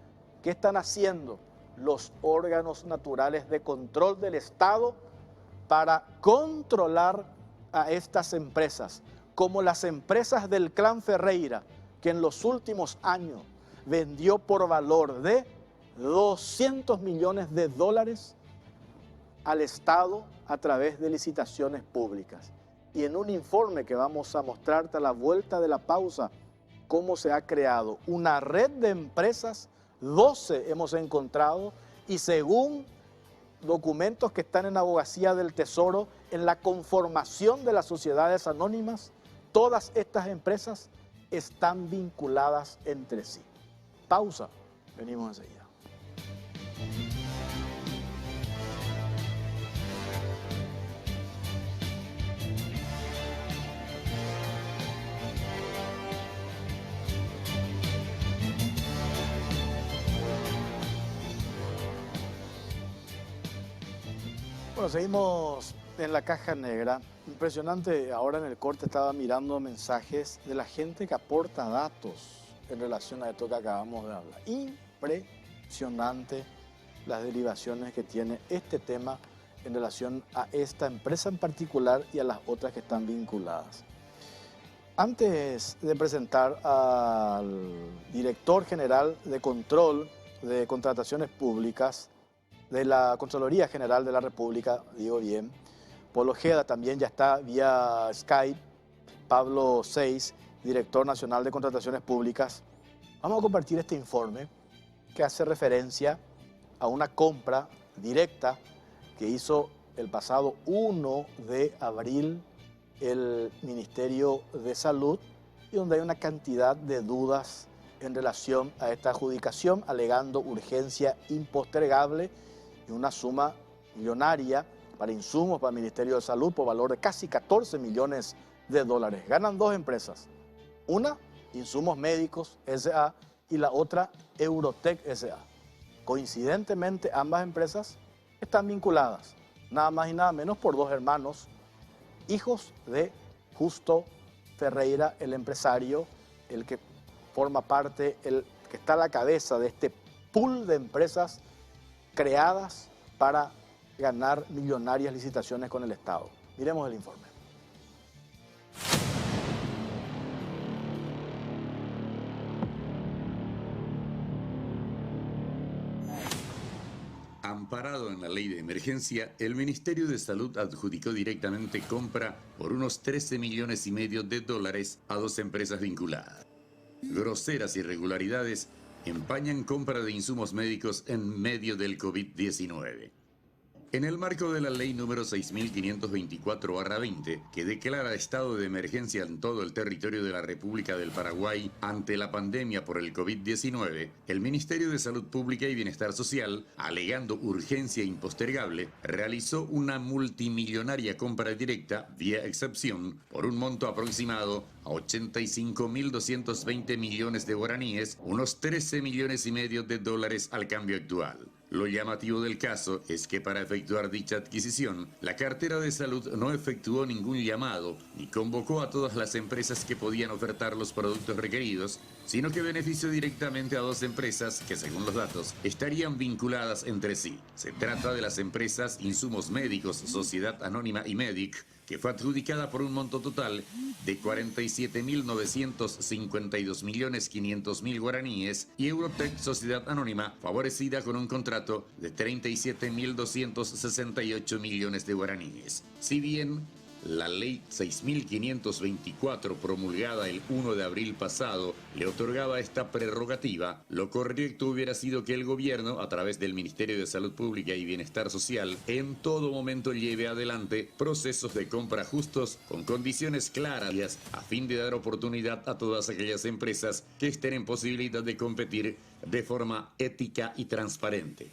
¿Qué están haciendo los órganos naturales de control del Estado para controlar a estas empresas, como las empresas del clan Ferreira, que en los últimos años vendió por valor de 200 millones de dólares al Estado a través de licitaciones públicas? Y en un informe que vamos a mostrarte a la vuelta de la pausa, cómo se ha creado una red de empresas, 12 hemos encontrado, y según documentos que están en Abogacía del Tesoro, en la conformación de las sociedades anónimas, todas estas empresas están vinculadas entre sí. Pausa, venimos enseguida. Bueno, seguimos en la Caja Negra. Impresionante, ahora en el corte estaba mirando mensajes de la gente que aporta datos en relación a esto que acabamos de hablar. Impresionante las derivaciones que tiene este tema en relación a esta empresa en particular y a las otras que están vinculadas. Antes de presentar al Director General de Control de Contrataciones Públicas de la Contraloría General de la República, digo bien, Paul Ojeda también ya está vía Skype, Pablo Seis, Director Nacional de Contrataciones Públicas. Vamos a compartir este informe que hace referencia a una compra directa que hizo el pasado 1 de abril el Ministerio de Salud y donde hay una cantidad de dudas en relación a esta adjudicación, alegando urgencia impostergable y una suma millonaria para insumos para el Ministerio de Salud por valor de casi 14 millones de dólares. Ganan dos empresas, una Insumos Médicos S.A. y la otra Eurotech S.A. Coincidentemente, ambas empresas están vinculadas, nada más y nada menos, por dos hermanos, hijos de Justo Ferreira, el empresario, el que forma parte, el que está a la cabeza de este pool de empresas creadas para ganar millonarias licitaciones con el Estado. Miremos el informe. Amparado en la ley de emergencia, el Ministerio de Salud adjudicó directamente compra por unos 13 millones y medio de dólares a dos empresas vinculadas. Groseras irregularidades empañan compra de insumos médicos en medio del COVID-19. En el marco de la ley número 6524/20, que declara estado de emergencia en todo el territorio de la República del Paraguay ante la pandemia por el COVID-19, el Ministerio de Salud Pública y Bienestar Social, alegando urgencia impostergable, realizó una multimillonaria compra directa, vía excepción, por un monto aproximado a 85.220 millones de guaraníes, unos 13 millones y medio de dólares al cambio actual. Lo llamativo del caso es que para efectuar dicha adquisición, la cartera de salud no efectuó ningún llamado ni convocó a todas las empresas que podían ofertar los productos requeridos, sino que benefició directamente a 2 empresas que, según los datos, estarían vinculadas entre sí. Se trata de las empresas Insumos Médicos, Sociedad Anónima y Medic, que fue adjudicada por un monto total de 47.952.500.000 guaraníes, y Eurotech Sociedad Anónima, favorecida con un contrato de 37.268 millones de guaraníes. Si bien la ley 6524, promulgada el 1 de abril pasado, le otorgaba esta prerrogativa, lo correcto hubiera sido que el gobierno, a través del Ministerio de Salud Pública y Bienestar Social, en todo momento lleve adelante procesos de compra justos, con condiciones claras, a fin de dar oportunidad a todas aquellas empresas que estén en posibilidad de competir de forma ética y transparente.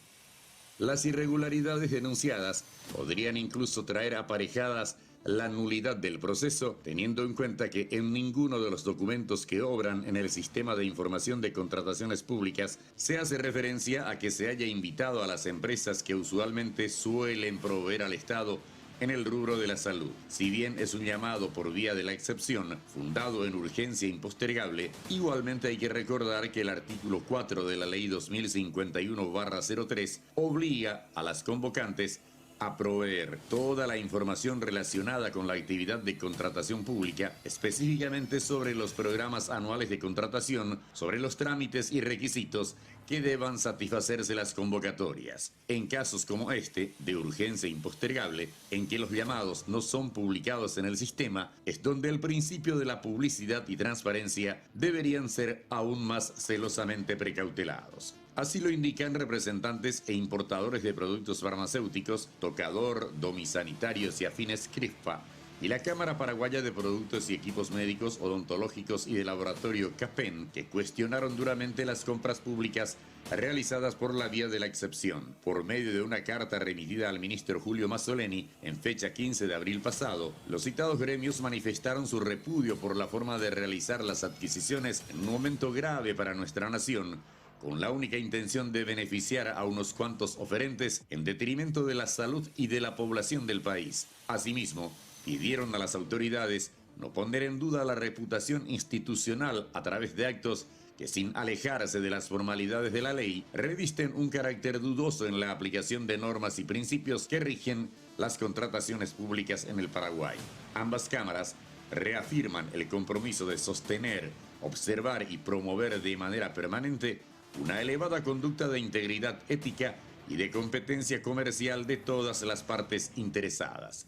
Las irregularidades denunciadas podrían incluso traer aparejadas la nulidad del proceso, teniendo en cuenta que en ninguno de los documentos que obran en el sistema de información de contrataciones públicas se hace referencia a que se haya invitado a las empresas que usualmente suelen proveer al Estado en el rubro de la salud. Si bien es un llamado por vía de la excepción, fundado en urgencia impostergable, igualmente hay que recordar que el artículo 4 de la ley 2051/03 obliga a las convocantes a proveer toda la información relacionada con la actividad de contratación pública, específicamente sobre los programas anuales de contratación, sobre los trámites y requisitos que deban satisfacerse las convocatorias. En casos como este, de urgencia impostergable, en que los llamados no son publicados en el sistema, es donde el principio de la publicidad y transparencia deberían ser aún más celosamente precautelados. Así lo indican representantes e importadores de productos farmacéuticos, Tocador, Domisanitarios y Afines CRIFPA, y la Cámara Paraguaya de Productos y Equipos Médicos, Odontológicos y de Laboratorio CAPEN, que cuestionaron duramente las compras públicas realizadas por la vía de la excepción. Por medio de una carta remitida al ministro Julio Mazzoleni en fecha 15 de abril pasado, los citados gremios manifestaron su repudio por la forma de realizar las adquisiciones en un momento grave para nuestra nación, con la única intención de beneficiar a unos cuantos oferentes en detrimento de la salud y de la población del país. Asimismo, pidieron a las autoridades no poner en duda la reputación institucional a través de actos que, sin alejarse de las formalidades de la ley, revisten un carácter dudoso en la aplicación de normas y principios que rigen las contrataciones públicas en el Paraguay. Ambas cámaras reafirman el compromiso de sostener, observar y promover de manera permanente una elevada conducta de integridad ética y de competencia comercial de todas las partes interesadas.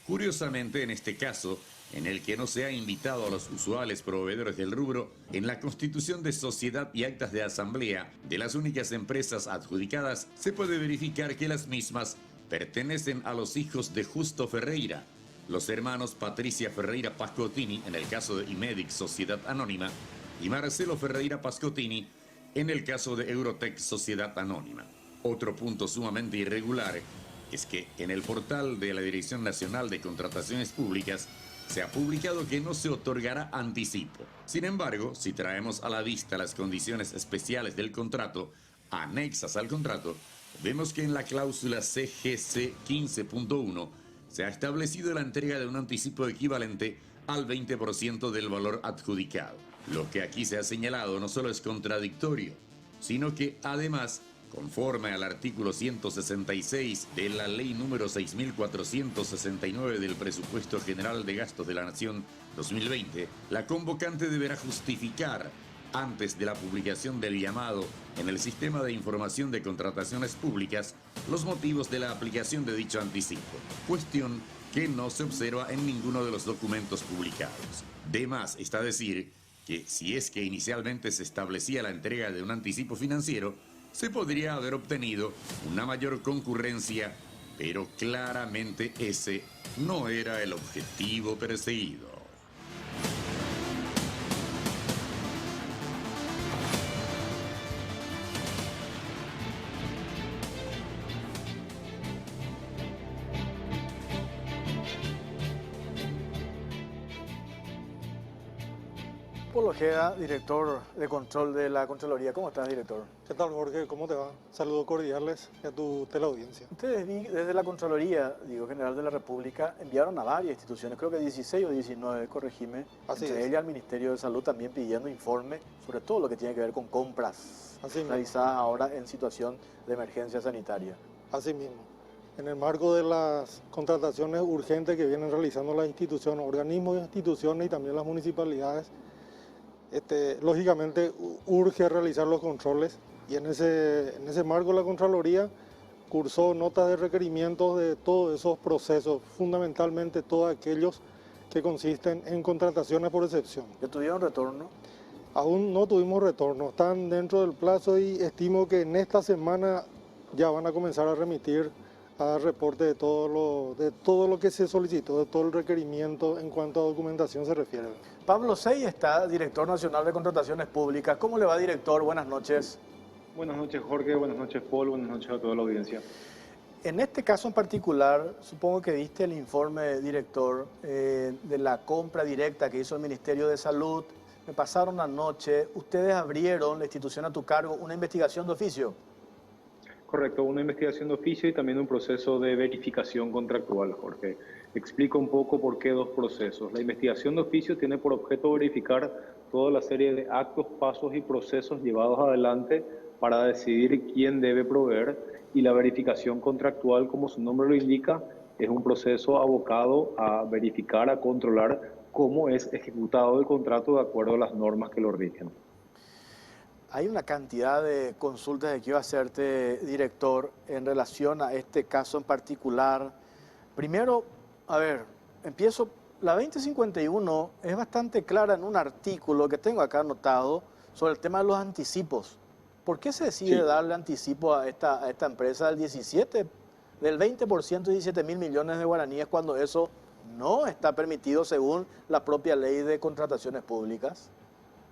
Curiosamente, en este caso, en el que no se ha invitado a los usuales proveedores del rubro, en la constitución de sociedad y actas de asamblea de las únicas empresas adjudicadas, se puede verificar que las mismas pertenecen a los hijos de Justo Ferreira, los hermanos Patricia Ferreira Pascotini, en el caso de Imedic Sociedad Anónima, y Marcelo Ferreira Pascotini, en el caso de Eurotech Sociedad Anónima. Otro punto sumamente irregular es que en el portal de la Dirección Nacional de Contrataciones Públicas se ha publicado que no se otorgará anticipo. Sin embargo, si traemos a la vista las condiciones especiales del contrato anexas al contrato, vemos que en la cláusula CGC 15.1 se ha establecido la entrega de un anticipo equivalente al 20% del valor adjudicado. Lo que aquí se ha señalado no solo es contradictorio, sino que además, conforme al artículo 166 de la ley número 6469 del Presupuesto General de Gastos de la Nación 2020, la convocante deberá justificar, antes de la publicación del llamado en el Sistema de Información de Contrataciones Públicas, los motivos de la aplicación de dicho anticipo, cuestión que no se observa en ninguno de los documentos publicados. De más está decir que si es que inicialmente se establecía la entrega de un anticipo financiero, se podría haber obtenido una mayor concurrencia Pero claramente ese no era el objetivo perseguido. Polo Ojeda, director de control de la Contraloría. ¿Cómo estás, director? ¿Qué tal, Jorge? ¿Cómo te va? Saludos cordiales a tu teleaudiencia. Ustedes desde la Contraloría, General de la República, enviaron a varias instituciones, creo que 16 o 19, corregime, entre ellas al Ministerio de Salud también pidiendo informe sobre todo lo que tiene que ver con compras realizadas ahora en situación de emergencia sanitaria. Así mismo. En el marco de las contrataciones urgentes que vienen realizando las instituciones, organismos e instituciones y también las municipalidades, lógicamente urge realizar los controles y en ese marco la Contraloría cursó notas de requerimientos de todos esos procesos, fundamentalmente todos aquellos que consisten en contrataciones por excepción. ¿Ya tuvieron retorno? Aún no tuvimos retorno, están dentro del plazo y estimo que en esta semana ya van a comenzar a remitir a dar reporte de todo lo que se solicitó, de todo el requerimiento en cuanto a documentación se refiere. Pablo Sey está, director nacional de contrataciones públicas. ¿Cómo le va, director? Buenas noches. Buenas noches, Jorge. Buenas noches, Paul. Buenas noches a toda la audiencia. En este caso en particular, supongo que viste el informe, director, de la compra directa que hizo el Ministerio de Salud. Me pasaron anoche. Ustedes abrieron, la institución a tu cargo, una investigación de oficio. Correcto, una investigación de oficio y también un proceso de verificación contractual, Jorge. Explico un poco por qué dos procesos. La investigación de oficio tiene por objeto verificar toda la serie de actos, pasos y procesos llevados adelante para decidir quién debe proveer, y la verificación contractual, como su nombre lo indica, es un proceso abocado a verificar, a controlar cómo es ejecutado el contrato de acuerdo a las normas que lo rigen. Hay una cantidad de consultas que quiero hacerte, director, en relación a este caso en particular. Primero, a ver, empiezo. La 2051 es bastante clara en un artículo que tengo acá anotado sobre el tema de los anticipos. ¿Por qué se decide darle anticipo a esta empresa del 20%, 17.000 millones de guaraníes, cuando eso no está permitido según la propia ley de contrataciones públicas?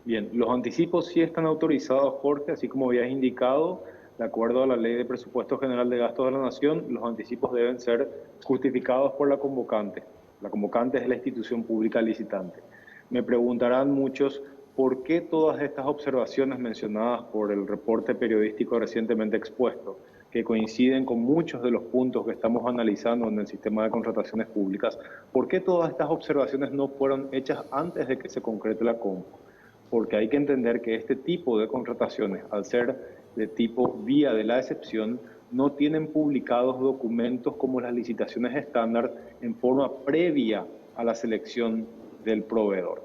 Bien, los anticipos sí están autorizados, Jorge, así como habías indicado, de acuerdo a la Ley de Presupuesto General de Gastos de la Nación, los anticipos deben ser justificados por la convocante. La convocante es la institución pública licitante. Me preguntarán muchos por qué todas estas observaciones mencionadas por el reporte periodístico recientemente expuesto, que coinciden con muchos de los puntos que estamos analizando en el sistema de contrataciones públicas, ¿por qué todas estas observaciones no fueron hechas antes de que se concrete la compra? Porque hay que entender que este tipo de contrataciones, al ser de tipo vía de la excepción, no tienen publicados documentos como las licitaciones estándar en forma previa a la selección del proveedor.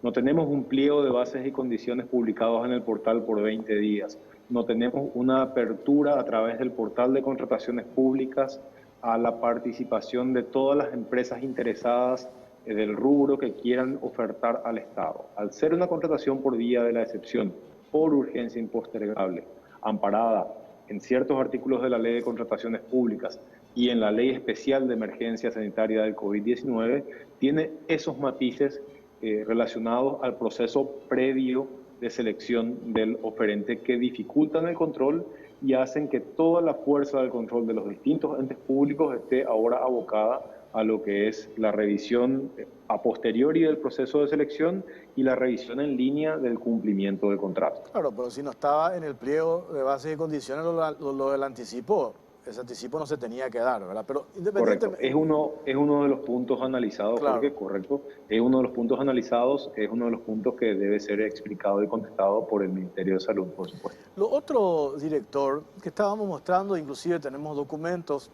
No tenemos un pliego de bases y condiciones publicados en el portal por 20 días. No tenemos una apertura a través del portal de contrataciones públicas a la participación de todas las empresas interesadas del rubro que quieran ofertar al Estado. Al ser una contratación por vía de la excepción, por urgencia impostergable, amparada en ciertos artículos de la Ley de Contrataciones Públicas y en la Ley Especial de Emergencia Sanitaria del COVID-19, tiene esos matices relacionados al proceso previo de selección del oferente que dificultan el control y hacen que toda la fuerza del control de los distintos entes públicos esté ahora abocada a lo que es la revisión a posteriori del proceso de selección y la revisión en línea del cumplimiento del contrato. Claro, pero si no estaba en el pliego de bases y condiciones lo del anticipo, ese anticipo no se tenía que dar, ¿verdad? Pero independientemente... Correcto, es uno de los puntos analizados, claro. Jorge, correcto. Es uno de los puntos analizados, es uno de los puntos que debe ser explicado y contestado por el Ministerio de Salud, por supuesto. Lo otro, director, que estábamos mostrando, inclusive tenemos documentos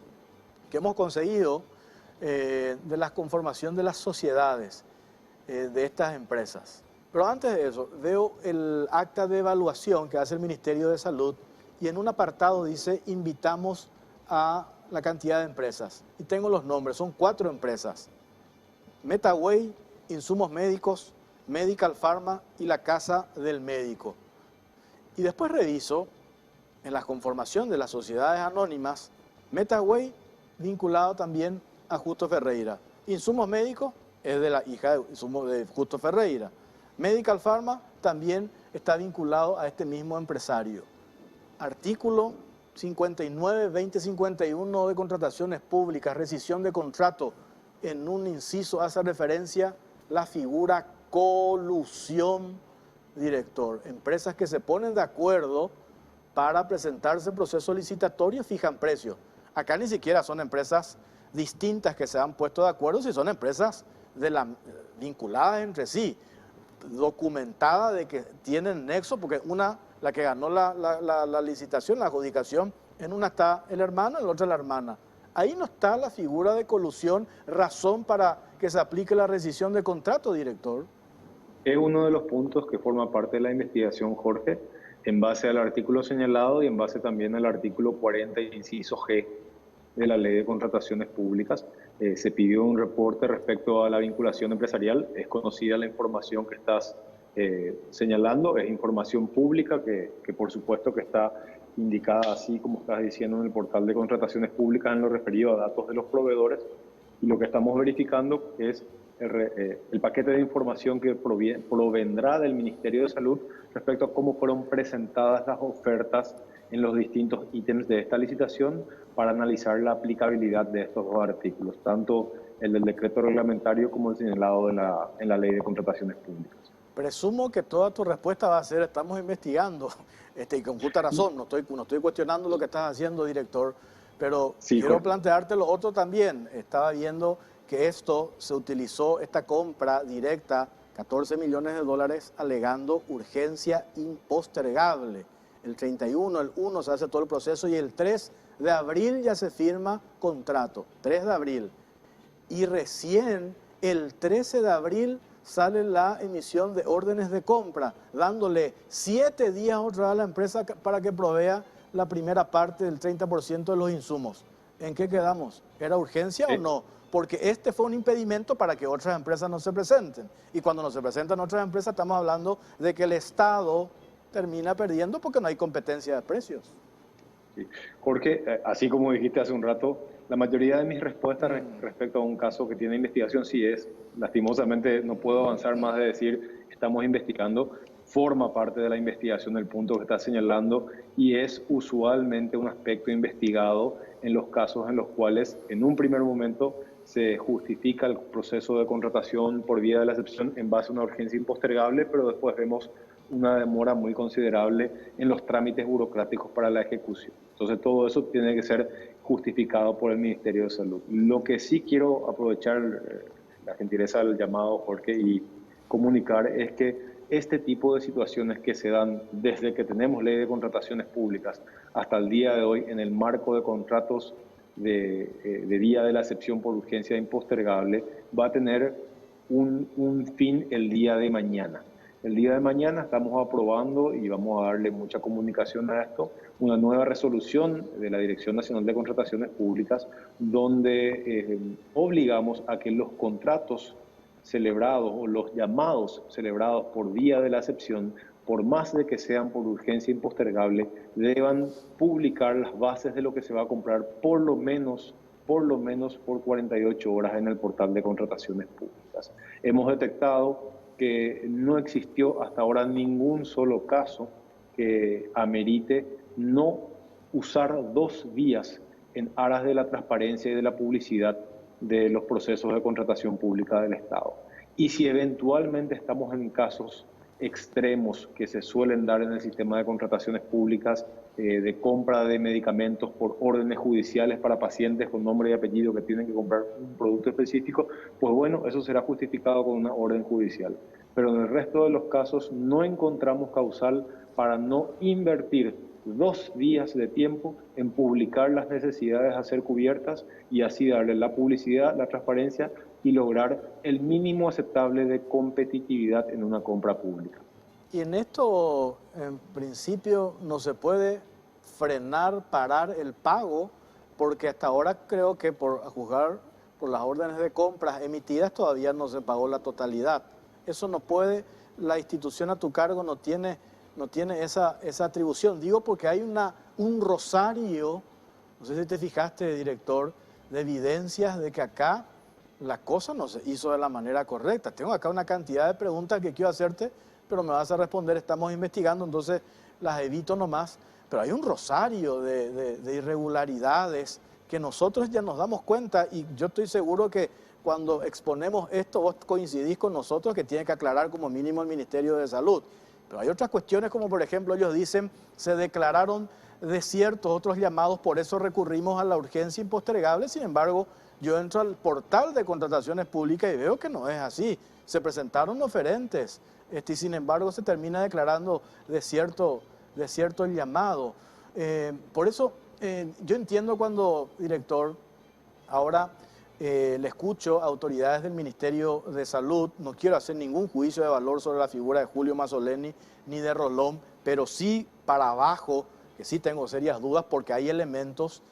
que hemos conseguido de la conformación de las sociedades de estas empresas. Pero antes de eso, veo el acta de evaluación que hace el Ministerio de Salud y en un apartado dice, invitamos a la cantidad de empresas. Y tengo los nombres, son 4 empresas. MetaWay, Insumos Médicos, Medical Pharma y la Casa del Médico. Y después reviso en la conformación de las sociedades anónimas, MetaWay vinculado también a Justo Ferreira. Insumos médicos es de la hija de Justo Ferreira. Medical Pharma también está vinculado a este mismo empresario. Artículo 59-2051 de contrataciones públicas, rescisión de contrato. En un inciso hace referencia la figura colusión, director. Empresas que se ponen de acuerdo para presentarse en proceso licitatorio fijan precios. Acá ni siquiera son empresas distintas que se han puesto de acuerdo, si son empresas vinculadas entre sí, documentadas de que tienen nexo, porque una, la que ganó la licitación, la adjudicación, en una está el hermano, en la otra la hermana. Ahí no está la figura de colusión, razón para que se aplique la rescisión de contrato, director. Es uno de los puntos que forma parte de la investigación, Jorge, en base al artículo señalado y en base también al artículo 40, inciso G de la Ley de Contrataciones Públicas. Se pidió un reporte respecto a la vinculación empresarial. Es conocida la información que estás señalando, es información pública que por supuesto que está indicada así como estás diciendo en el portal de contrataciones públicas en lo referido a datos de los proveedores, y lo que estamos verificando es el paquete de información que provendrá del Ministerio de Salud respecto a cómo fueron presentadas las ofertas en los distintos ítems de esta licitación para analizar la aplicabilidad de estos dos artículos, tanto el del decreto reglamentario como el señalado en la Ley de Contrataciones Públicas. Presumo que toda tu respuesta va a ser, estamos investigando, y con justa razón, no estoy cuestionando lo que estás haciendo, director, pero sí, quiero plantearte lo otro también. Estaba viendo que esto se utilizó, esta compra directa, 14 millones de dólares, alegando urgencia impostergable. El 31, el 1 se hace todo el proceso y el 3 de abril ya se firma contrato, 3 de abril. Y recién el 13 de abril sale la emisión de órdenes de compra, dándole 7 días otra vez a la empresa para que provea la primera parte del 30% de los insumos. ¿En qué quedamos? ¿Era urgencia o no? Porque este fue un impedimento para que otras empresas no se presenten. Y cuando no se presentan otras empresas, estamos hablando de que el Estado termina perdiendo porque no hay competencia de precios. Sí. Jorge, así como dijiste hace un rato, la mayoría de mis respuestas respecto a un caso que tiene investigación sí es, lastimosamente no puedo avanzar más de decir estamos investigando, forma parte de la investigación el punto que está señalando y es usualmente un aspecto investigado en los casos en los cuales en un primer momento se justifica el proceso de contratación por vía de la excepción en base a una urgencia impostergable, pero después vemos una demora muy considerable en los trámites burocráticos para la ejecución. Entonces todo eso tiene que ser justificado por el Ministerio de Salud. Lo que sí quiero aprovechar la gentileza del llamado, Jorge, y comunicar es que este tipo de situaciones que se dan desde que tenemos ley de contrataciones públicas hasta el día de hoy en el marco de contratos de día de la excepción por urgencia impostergable va a tener un fin el día de mañana. El día de mañana estamos aprobando, y vamos a darle mucha comunicación a esto, una nueva resolución de la Dirección Nacional de Contrataciones Públicas donde obligamos a que los contratos celebrados o los llamados celebrados por vía de la excepción, por más de que sean por urgencia impostergable, deban publicar las bases de lo que se va a comprar por lo menos por 48 horas en el portal de contrataciones públicas. Hemos detectado que no existió hasta ahora ningún solo caso que amerite no usar 2 vías en aras de la transparencia y de la publicidad de los procesos de contratación pública del Estado. Y si eventualmente estamos en casos extremos que se suelen dar en el sistema de contrataciones públicas, de compra de medicamentos por órdenes judiciales para pacientes con nombre y apellido que tienen que comprar un producto específico, pues bueno, eso será justificado con una orden judicial. Pero en el resto de los casos no encontramos causal para no invertir 2 días de tiempo en publicar las necesidades a ser cubiertas y así darle la publicidad, la transparencia y lograr el mínimo aceptable de competitividad en una compra pública. Y en esto, en principio, no se puede frenar, parar el pago, porque hasta ahora creo que a juzgar por las órdenes de compras emitidas todavía no se pagó la totalidad. Eso no puede, la institución a tu cargo no tiene esa atribución. Digo porque hay un rosario, no sé si te fijaste, director, de evidencias de que acá la cosa no se hizo de la manera correcta. Tengo acá una cantidad de preguntas que quiero hacerte, pero me vas a responder, estamos investigando, entonces las evito nomás. Pero hay un rosario de irregularidades que nosotros ya nos damos cuenta, y yo estoy seguro que cuando exponemos esto vos coincidís con nosotros que tiene que aclarar como mínimo el Ministerio de Salud. Pero hay otras cuestiones como por ejemplo ellos dicen se declararon desiertos otros llamados, por eso recurrimos a la urgencia impostergable. Sin embargo, yo entro al portal de contrataciones públicas y veo que no es así. Se presentaron oferentes y sin embargo se termina declarando desierto el llamado. Por eso yo entiendo cuando, director, ahora le escucho a autoridades del Ministerio de Salud, no quiero hacer ningún juicio de valor sobre la figura de Julio Mazzoleni ni de Rolón, pero sí para abajo, que sí tengo serias dudas porque hay elementos.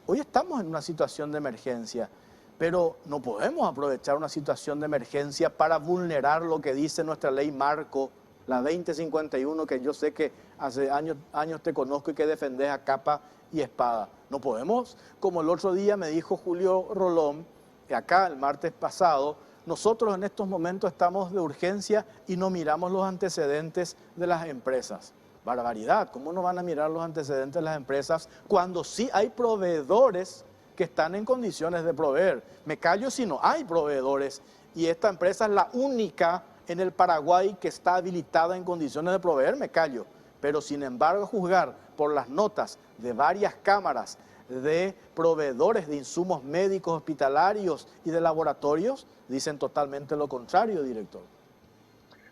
Hoy estamos en una situación de emergencia, pero no podemos aprovechar una situación de emergencia para vulnerar lo que dice nuestra ley marco, la 2051, que yo sé que hace años te conozco y que defendés a capa y espada. No podemos, como el otro día me dijo Julio Rolón, que acá el martes pasado, nosotros en estos momentos estamos de urgencia y no miramos los antecedentes de las empresas. Barbaridad, ¿cómo no van a mirar los antecedentes de las empresas cuando sí hay proveedores que están en condiciones de proveer? Me callo si no hay proveedores, y esta empresa es la única en el Paraguay que está habilitada en condiciones de proveer, me callo. Pero sin embargo, juzgar por las notas de varias cámaras de proveedores de insumos médicos, hospitalarios y de laboratorios, dicen totalmente lo contrario, director.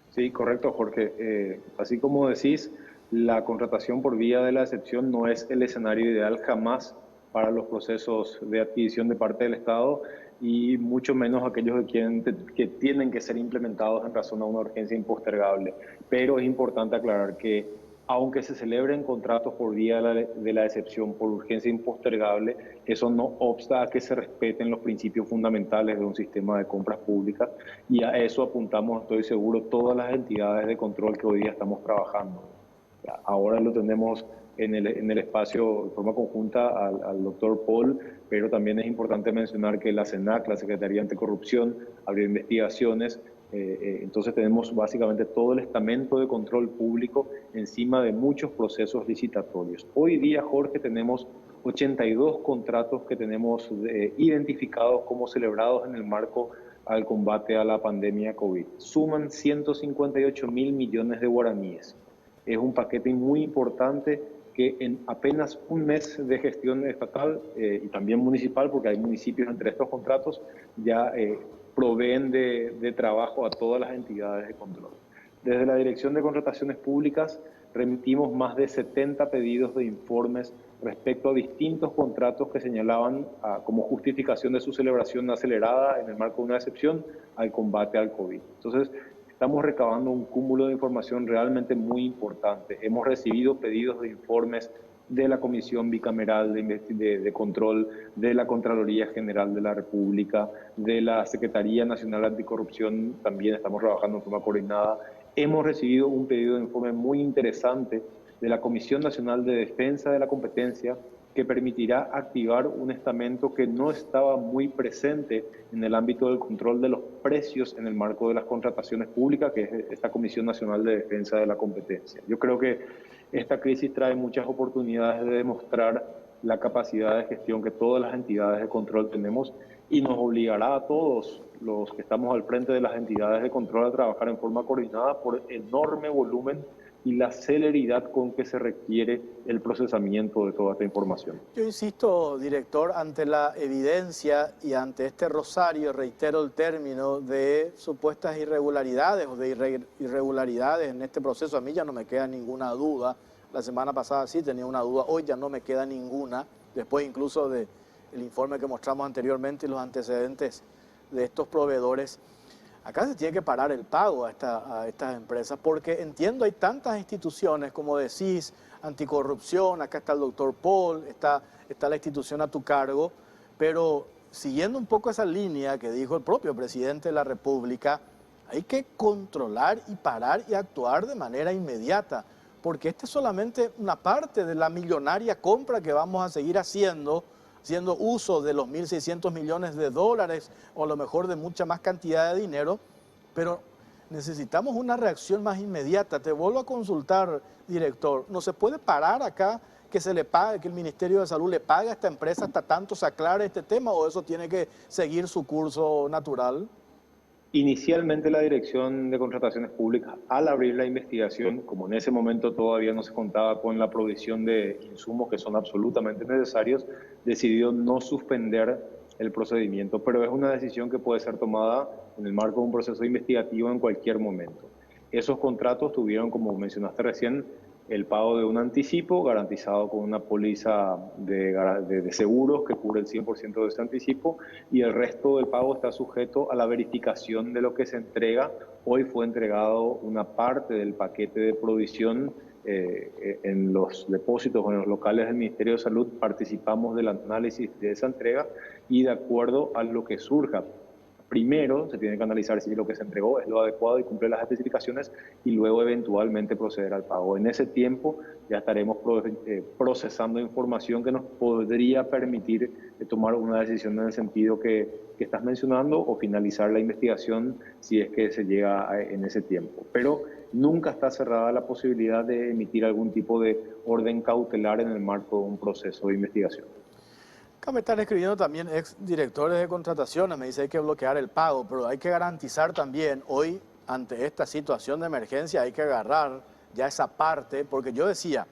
Sí, correcto, Jorge. Así como decís, la contratación por vía de la excepción no es el escenario ideal jamás para los procesos de adquisición de parte del Estado, y mucho menos aquellos que tienen que ser implementados en razón a una urgencia impostergable. Pero es importante aclarar que aunque se celebren contratos por vía de la excepción por urgencia impostergable, eso no obsta a que se respeten los principios fundamentales de un sistema de compras públicas, y a eso apuntamos, estoy seguro, todas las entidades de control que hoy día estamos trabajando. Ahora lo tenemos en el espacio de forma conjunta al doctor Paul, pero también es importante mencionar que la CENAC, la Secretaría Anticorrupción, abrió investigaciones. Entonces tenemos básicamente todo el estamento de control público encima de muchos procesos licitatorios. Hoy día, Jorge, tenemos 82 contratos que tenemos identificados como celebrados en el marco al combate a la pandemia COVID. Suman 158.000 millones de guaraníes. Es un paquete muy importante que en apenas un mes de gestión estatal y también municipal, porque hay municipios entre estos contratos, ya proveen de trabajo a todas las entidades de control. Desde la Dirección de Contrataciones Públicas remitimos más de 70 pedidos de informes respecto a distintos contratos que señalaban como justificación de su celebración acelerada en el marco de una excepción al combate al COVID. Entonces, estamos recabando un cúmulo de información realmente muy importante. Hemos recibido pedidos de informes de la Comisión Bicameral de Control, de la Contraloría General de la República, de la Secretaría Nacional Anticorrupción, también estamos trabajando en forma coordinada. Hemos recibido un pedido de informe muy interesante de la Comisión Nacional de Defensa de la Competencia, que permitirá activar un estamento que no estaba muy presente en el ámbito del control de los precios en el marco de las contrataciones públicas, que es esta Comisión Nacional de Defensa de la Competencia. Yo creo que esta crisis trae muchas oportunidades de demostrar la capacidad de gestión que todas las entidades de control tenemos, y nos obligará a todos los que estamos al frente de las entidades de control a trabajar en forma coordinada por el enorme volumen y la celeridad con que se requiere el procesamiento de toda esta información. Yo insisto, director, ante la evidencia y ante este rosario, reitero el término, de supuestas irregularidades o de irregularidades en este proceso, a mí ya no me queda ninguna duda. La semana pasada sí tenía una duda, hoy ya no me queda ninguna, después incluso del informe que mostramos anteriormente y los antecedentes de estos proveedores. Acá se tiene que parar el pago a estas empresas, porque entiendo, hay tantas instituciones, como decís, anticorrupción, acá está el doctor Paul, está la institución a tu cargo, pero siguiendo un poco esa línea que dijo el propio presidente de la República, hay que controlar y parar y actuar de manera inmediata, porque esta es solamente una parte de la millonaria compra que vamos a seguir haciendo haciendo uso de los 1.600 millones de dólares o a lo mejor de mucha más cantidad de dinero, pero necesitamos una reacción más inmediata. Te vuelvo a consultar, director. ¿No se puede parar acá que se le pague, que el Ministerio de Salud le pague a esta empresa hasta tanto se aclare este tema, o eso tiene que seguir su curso natural? Inicialmente la Dirección de Contrataciones Públicas, al abrir la investigación, como en ese momento todavía no se contaba con la provisión de insumos que son absolutamente necesarios, decidió no suspender el procedimiento, pero es una decisión que puede ser tomada en el marco de un proceso investigativo en cualquier momento. Esos contratos tuvieron, como mencionaste recién, el pago de un anticipo garantizado con una póliza de seguros que cubre el 100% de ese anticipo, y el resto del pago está sujeto a la verificación de lo que se entrega. Hoy fue entregado una parte del paquete de provisión en los depósitos o en los locales del Ministerio de Salud. Participamos del análisis de esa entrega y de acuerdo a lo que surja, primero se tiene que analizar si lo que se entregó es lo adecuado y cumple las especificaciones, y luego eventualmente proceder al pago. En ese tiempo ya estaremos procesando información que nos podría permitir tomar una decisión en el sentido que estás mencionando, o finalizar la investigación si es que se llega en ese tiempo. Pero nunca está cerrada la posibilidad de emitir algún tipo de orden cautelar en el marco de un proceso de investigación. Acá me están escribiendo también ex directores de contrataciones, me dice hay que bloquear el pago, pero hay que garantizar también hoy, ante esta situación de emergencia, hay que agarrar ya esa parte, porque yo decía,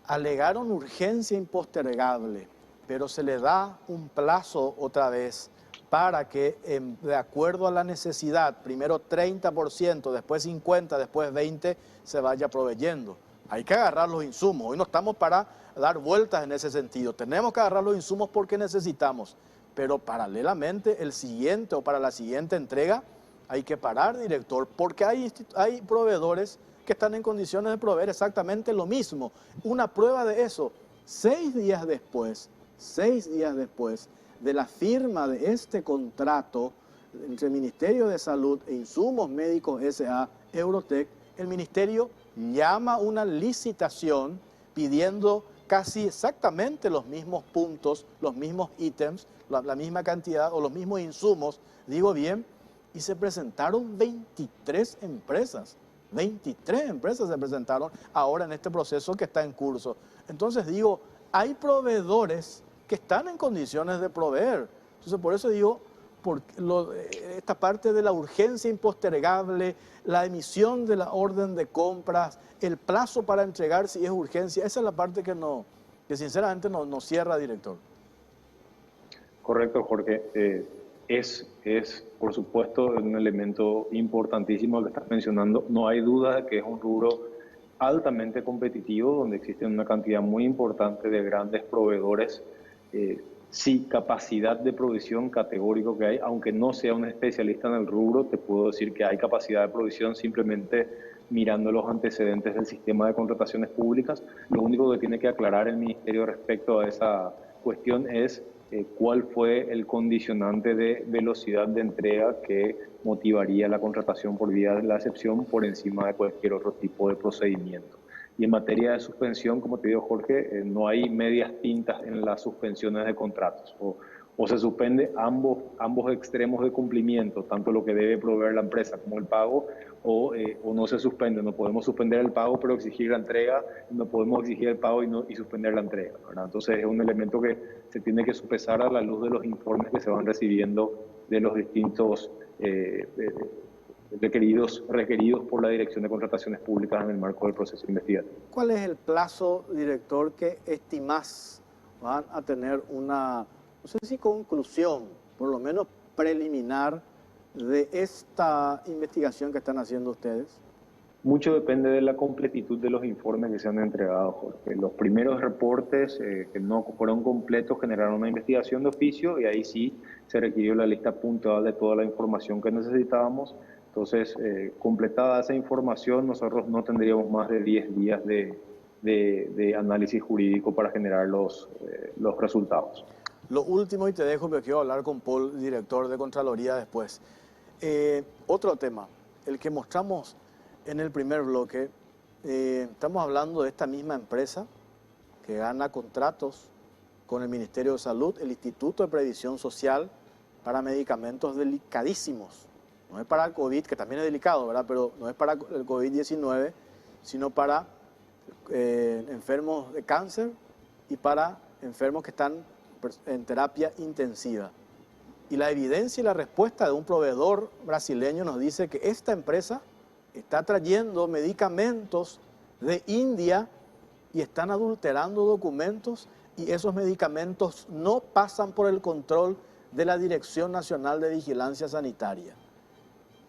alegaron urgencia impostergable, pero se le da un plazo otra vez para que, de acuerdo a la necesidad, primero 30%, después 50%, después 20%, se vaya proveyendo. Hay que agarrar los insumos. Hoy no estamos para dar vueltas en ese sentido. Tenemos que agarrar los insumos porque necesitamos. Pero paralelamente, el siguiente o para la siguiente entrega, hay que parar, director, porque hay proveedores que están en condiciones de proveer exactamente lo mismo. Una prueba de eso, 6 días después de la firma de este contrato entre el Ministerio de Salud e Insumos Médicos S.A. Eurotec, el Ministerio llama una licitación pidiendo casi exactamente los mismos puntos, los mismos ítems, la misma cantidad o los mismos insumos, digo bien, y se presentaron 23 empresas. 23 empresas se presentaron ahora en este proceso que está en curso. Entonces digo, hay proveedores que están en condiciones de proveer. Entonces por eso digo, esta parte de la urgencia impostergable, la emisión de la orden de compras, el plazo para entregar si es urgencia, esa es la parte que sinceramente no cierra, director. Correcto, Jorge. Es, por supuesto, un elemento importantísimo que estás mencionando. No hay duda de que es un rubro altamente competitivo, donde existe una cantidad muy importante de grandes proveedores. Sí, capacidad de provisión categórico que hay, aunque no sea un especialista en el rubro, te puedo decir que hay capacidad de provisión simplemente mirando los antecedentes del sistema de contrataciones públicas. Lo único que tiene que aclarar el Ministerio respecto a esa cuestión es cuál fue el condicionante de velocidad de entrega que motivaría la contratación por vía de la excepción por encima de cualquier otro tipo de procedimiento. Y en materia de suspensión, como te digo, Jorge, no hay medias tintas en las suspensiones de contratos. O se suspende ambos extremos de cumplimiento, tanto lo que debe proveer la empresa como el pago, o no se suspende. No podemos suspender el pago pero exigir la entrega, no podemos exigir el pago y suspender la entrega, ¿verdad? Entonces es un elemento que se tiene que sopesar a la luz de los informes que se van recibiendo de los distintos requeridos por la Dirección de Contrataciones Públicas en el marco del proceso investigativo. ¿Cuál es el plazo, director, que estimás van a tener una, no sé si conclusión, por lo menos preliminar, de esta investigación que están haciendo ustedes? Mucho depende de la completitud de los informes que se han entregado, Jorge. Los primeros reportes que no fueron completos generaron una investigación de oficio, y ahí sí se requirió la lista puntual de toda la información que necesitábamos. Entonces, completada esa información, nosotros no tendríamos más de 10 días de análisis jurídico para generar los resultados. Lo último, y te dejo, porque quiero hablar con Paul, director de Contraloría, después. Otro tema, el que mostramos en el primer bloque, estamos hablando de esta misma empresa que gana contratos con el Ministerio de Salud, el Instituto de Previsión Social, para medicamentos delicadísimos. No es para el COVID, que también es delicado, ¿verdad? Pero no es para el COVID-19, sino para enfermos de cáncer y para enfermos que están en terapia intensiva. Y la evidencia y la respuesta de un proveedor brasileño nos dice que esta empresa está trayendo medicamentos de India y están adulterando documentos, y esos medicamentos no pasan por el control de la Dirección Nacional de Vigilancia Sanitaria.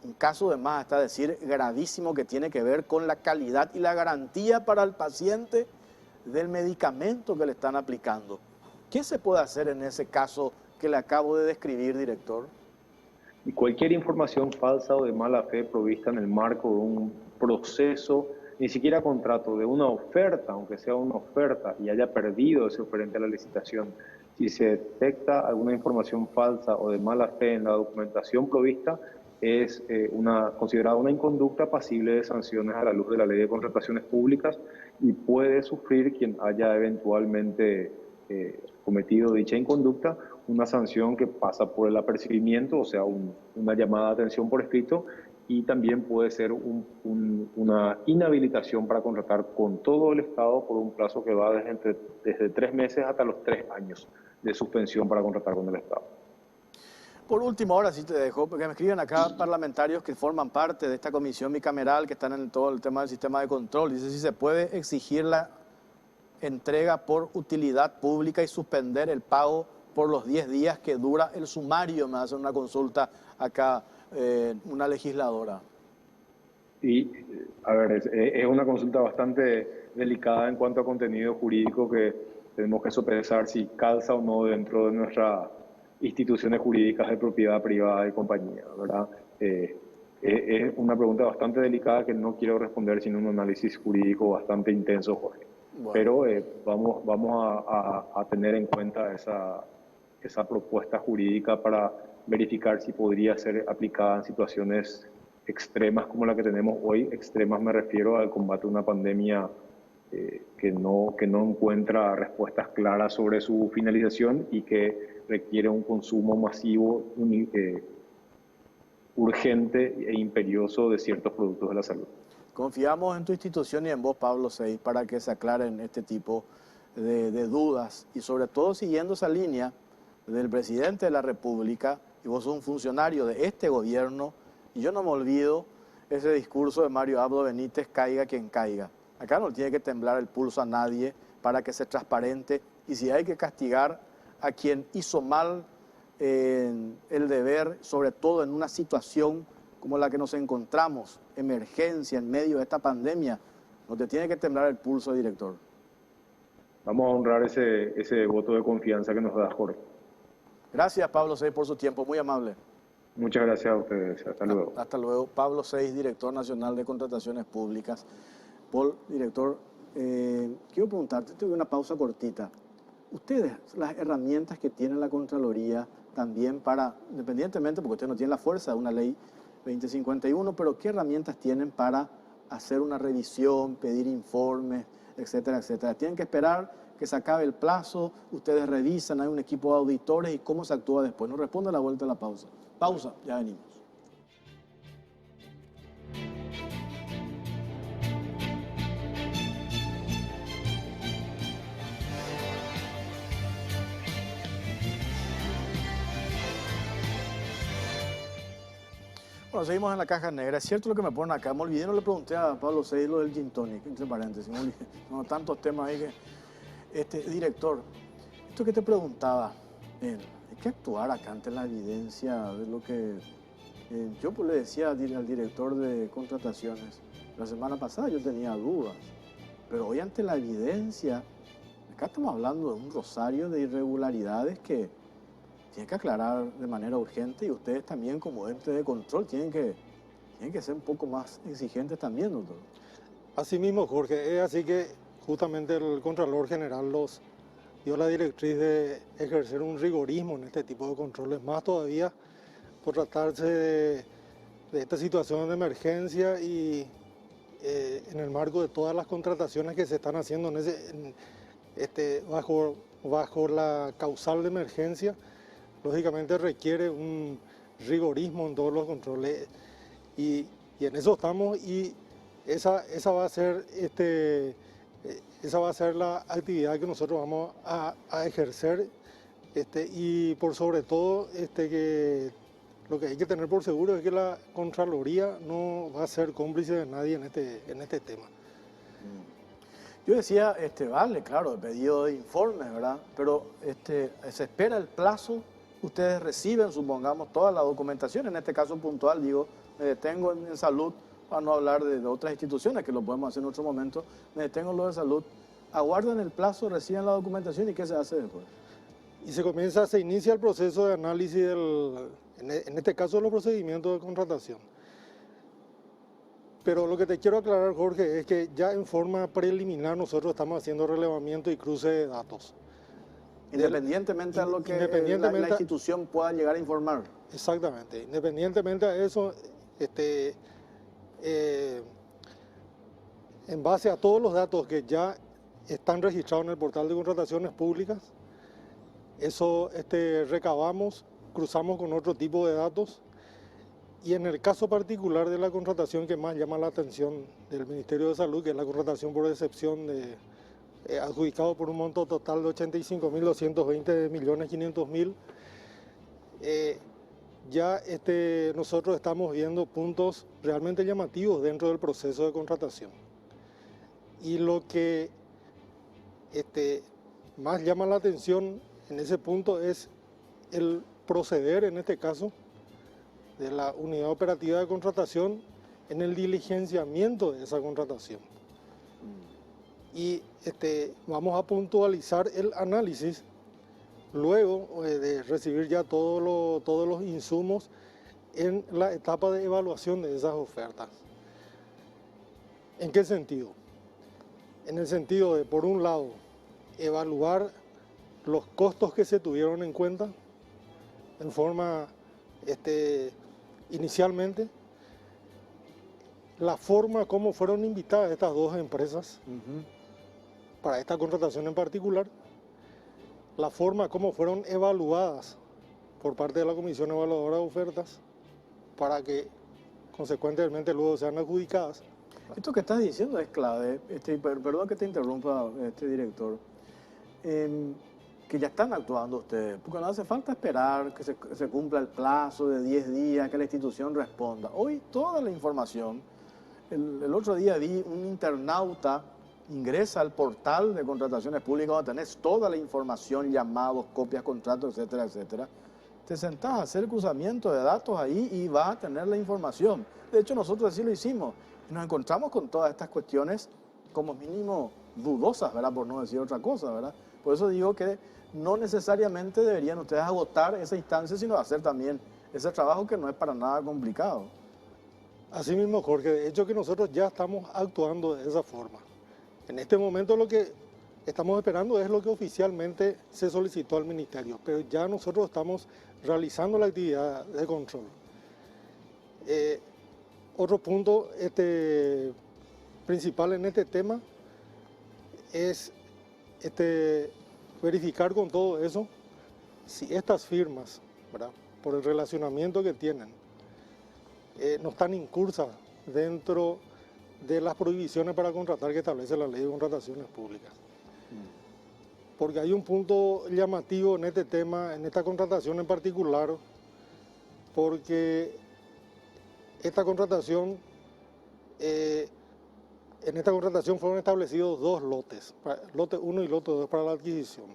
Un caso de más, hasta decir, gravísimo, que tiene que ver con la calidad y la garantía para el paciente del medicamento que le están aplicando. ¿Qué se puede hacer en ese caso que le acabo de describir, director? Y cualquier información falsa o de mala fe provista en el marco de un proceso, ni siquiera contrato, de una oferta, aunque sea una oferta y haya perdido ese oferente a la licitación, si se detecta alguna información falsa o de mala fe en la documentación provista, es considerada una inconducta pasible de sanciones a la luz de la Ley de Contrataciones Públicas, y puede sufrir quien haya eventualmente cometido dicha inconducta una sanción que pasa por el apercibimiento, o sea, una llamada de atención por escrito, y también puede ser una inhabilitación para contratar con todo el Estado por un plazo que va desde 3 meses hasta los 3 años de suspensión para contratar con el Estado. Por último, ahora sí te dejo, porque me escriben acá parlamentarios que forman parte de esta comisión bicameral, que están en todo el tema del sistema de control. Dice si se puede exigir la entrega por utilidad pública y suspender el pago por los 10 días que dura el sumario. Me hace una consulta acá una legisladora. Y, a ver, es una consulta bastante delicada en cuanto a contenido jurídico, que tenemos que sopesar si calza o no dentro de nuestras instituciones jurídicas de propiedad privada y compañía, ¿verdad? Es una pregunta bastante delicada que no quiero responder sin un análisis jurídico bastante intenso, Jorge. Bueno. Pero vamos a tener en cuenta esa propuesta jurídica para verificar si podría ser aplicada en situaciones extremas como la que tenemos hoy. Extremas me refiero al combate a una pandemia que no encuentra respuestas claras sobre su finalización y que requiere un consumo masivo, urgente e imperioso de ciertos productos de la salud. Confiamos en tu institución y en vos, Pablo Seix, para que se aclaren este tipo de dudas, y sobre todo siguiendo esa línea del presidente de la República, y vos sos un funcionario de este gobierno, y yo no me olvido ese discurso de Mario Abdo Benítez: caiga quien caiga. Acá no tiene que temblar el pulso a nadie para que sea transparente, y si hay que castigar a quien hizo mal el deber, sobre todo en una situación como la que nos encontramos, emergencia en medio de esta pandemia, no te tiene que temblar el pulso, director. Vamos a honrar ese voto de confianza que nos da Jorge. Gracias, Pablo Seix, por su tiempo, muy amable. Muchas gracias a ustedes, hasta luego. Hasta luego. Pablo Seix, director nacional de Contrataciones Públicas. Paul, director, quiero preguntarte, tengo una pausa cortita. Ustedes, las herramientas que tiene la Contraloría también para, independientemente, porque usted no tiene la fuerza de una ley 2051, pero ¿qué herramientas tienen para hacer una revisión, pedir informes, etcétera, etcétera? ¿Tienen que esperar que se acabe el plazo? ¿Ustedes revisan? ¿Hay un equipo de auditores? ¿Y cómo se actúa después? Nos responde a la vuelta de la pausa. Pausa, ya venimos. Bueno, seguimos en la caja negra. Es cierto lo que me ponen acá. Me olvidé, no le pregunté a Pablo Seix lo del gin tonic, entre paréntesis. No, tantos temas ahí que... director, esto que te preguntaba, hay que actuar acá ante la evidencia de lo que... yo pues le decía al director de contrataciones, la semana pasada yo tenía dudas, pero hoy ante la evidencia, acá estamos hablando de un rosario de irregularidades que tienen que aclarar de manera urgente, y ustedes también como ente de control tienen que ser un poco más exigentes también, doctor. Así mismo, Jorge, es así que justamente el Contralor General los dio la directriz de ejercer un rigorismo en este tipo de controles, más todavía por tratarse de esta situación de emergencia y en el marco de todas las contrataciones que se están haciendo bajo bajo la causal de emergencia, lógicamente requiere un rigorismo en todos los controles y en eso estamos y esa va a ser esa va a ser la actividad que nosotros vamos a ejercer y por sobre todo que lo que hay que tener por seguro es que la Contraloría no va a ser cómplice de nadie en este tema. Yo decía, vale, claro, el pedido de informes, ¿verdad? Pero se espera el plazo, ustedes reciben, supongamos, toda la documentación, en este caso puntual, digo, me detengo en salud, para no hablar de otras instituciones, que lo podemos hacer en otro momento, me detengo en lo de salud, aguardan el plazo, reciben la documentación y ¿qué se hace después? Y se inicia el proceso de análisis en este caso, los procedimientos de contratación. Pero lo que te quiero aclarar, Jorge, es que ya en forma preliminar nosotros estamos haciendo relevamiento y cruce de datos. Independientemente de lo que la institución pueda llegar a informar. Exactamente. Independientemente a eso, en base a todos los datos que ya están registrados en el portal de contrataciones públicas, eso recabamos, cruzamos con otro tipo de datos. Y en el caso particular de la contratación que más llama la atención del Ministerio de Salud, que es la contratación por excepción adjudicado por un monto total de 85.220.500.000, ya nosotros estamos viendo puntos realmente llamativos dentro del proceso de contratación. Y lo que más llama la atención en ese punto es el proceder, en este caso, de la unidad operativa de contratación en el diligenciamiento de esa contratación. Y vamos a puntualizar el análisis luego de recibir ya todos los insumos en la etapa de evaluación de esas ofertas. ¿En qué sentido? En el sentido de, por un lado, evaluar los costos que se tuvieron en cuenta en forma inicialmente, la forma como fueron invitadas estas dos empresas para esta contratación en particular, la forma como fueron evaluadas por parte de la Comisión Evaluadora de Ofertas para que consecuentemente luego sean adjudicadas. Esto que estás diciendo es clave. Perdón que te interrumpa, director. Que ya están actuando ustedes, porque no hace falta esperar que se cumpla el plazo de 10 días, que la institución responda. Hoy toda la información, el otro día vi un internauta ingresa al portal de contrataciones públicas donde tenés toda la información, llamados, copias, contratos, etcétera, etcétera. Te sentás a hacer cruzamiento de datos ahí y vas a tener la información. De hecho, nosotros así lo hicimos. Y nos encontramos con todas estas cuestiones como mínimo dudosas, ¿verdad? Por no decir otra cosa, ¿verdad? Por eso digo que no necesariamente deberían ustedes agotar esa instancia, sino hacer también ese trabajo que no es para nada complicado. Así mismo, Jorge, de hecho que nosotros ya estamos actuando de esa forma. En este momento lo que estamos esperando es lo que oficialmente se solicitó al Ministerio, pero ya nosotros estamos realizando la actividad de control. Otro punto principal en este tema es verificar con todo eso si estas firmas, ¿verdad?, por el relacionamiento que tienen, no están incursas dentro de las prohibiciones para contratar que establece la Ley de Contrataciones Públicas. Porque hay un punto llamativo en este tema, en esta contratación en particular, porque esta contratación, en esta contratación fueron establecidos dos lotes, lote 1 y lote 2 para la adquisición.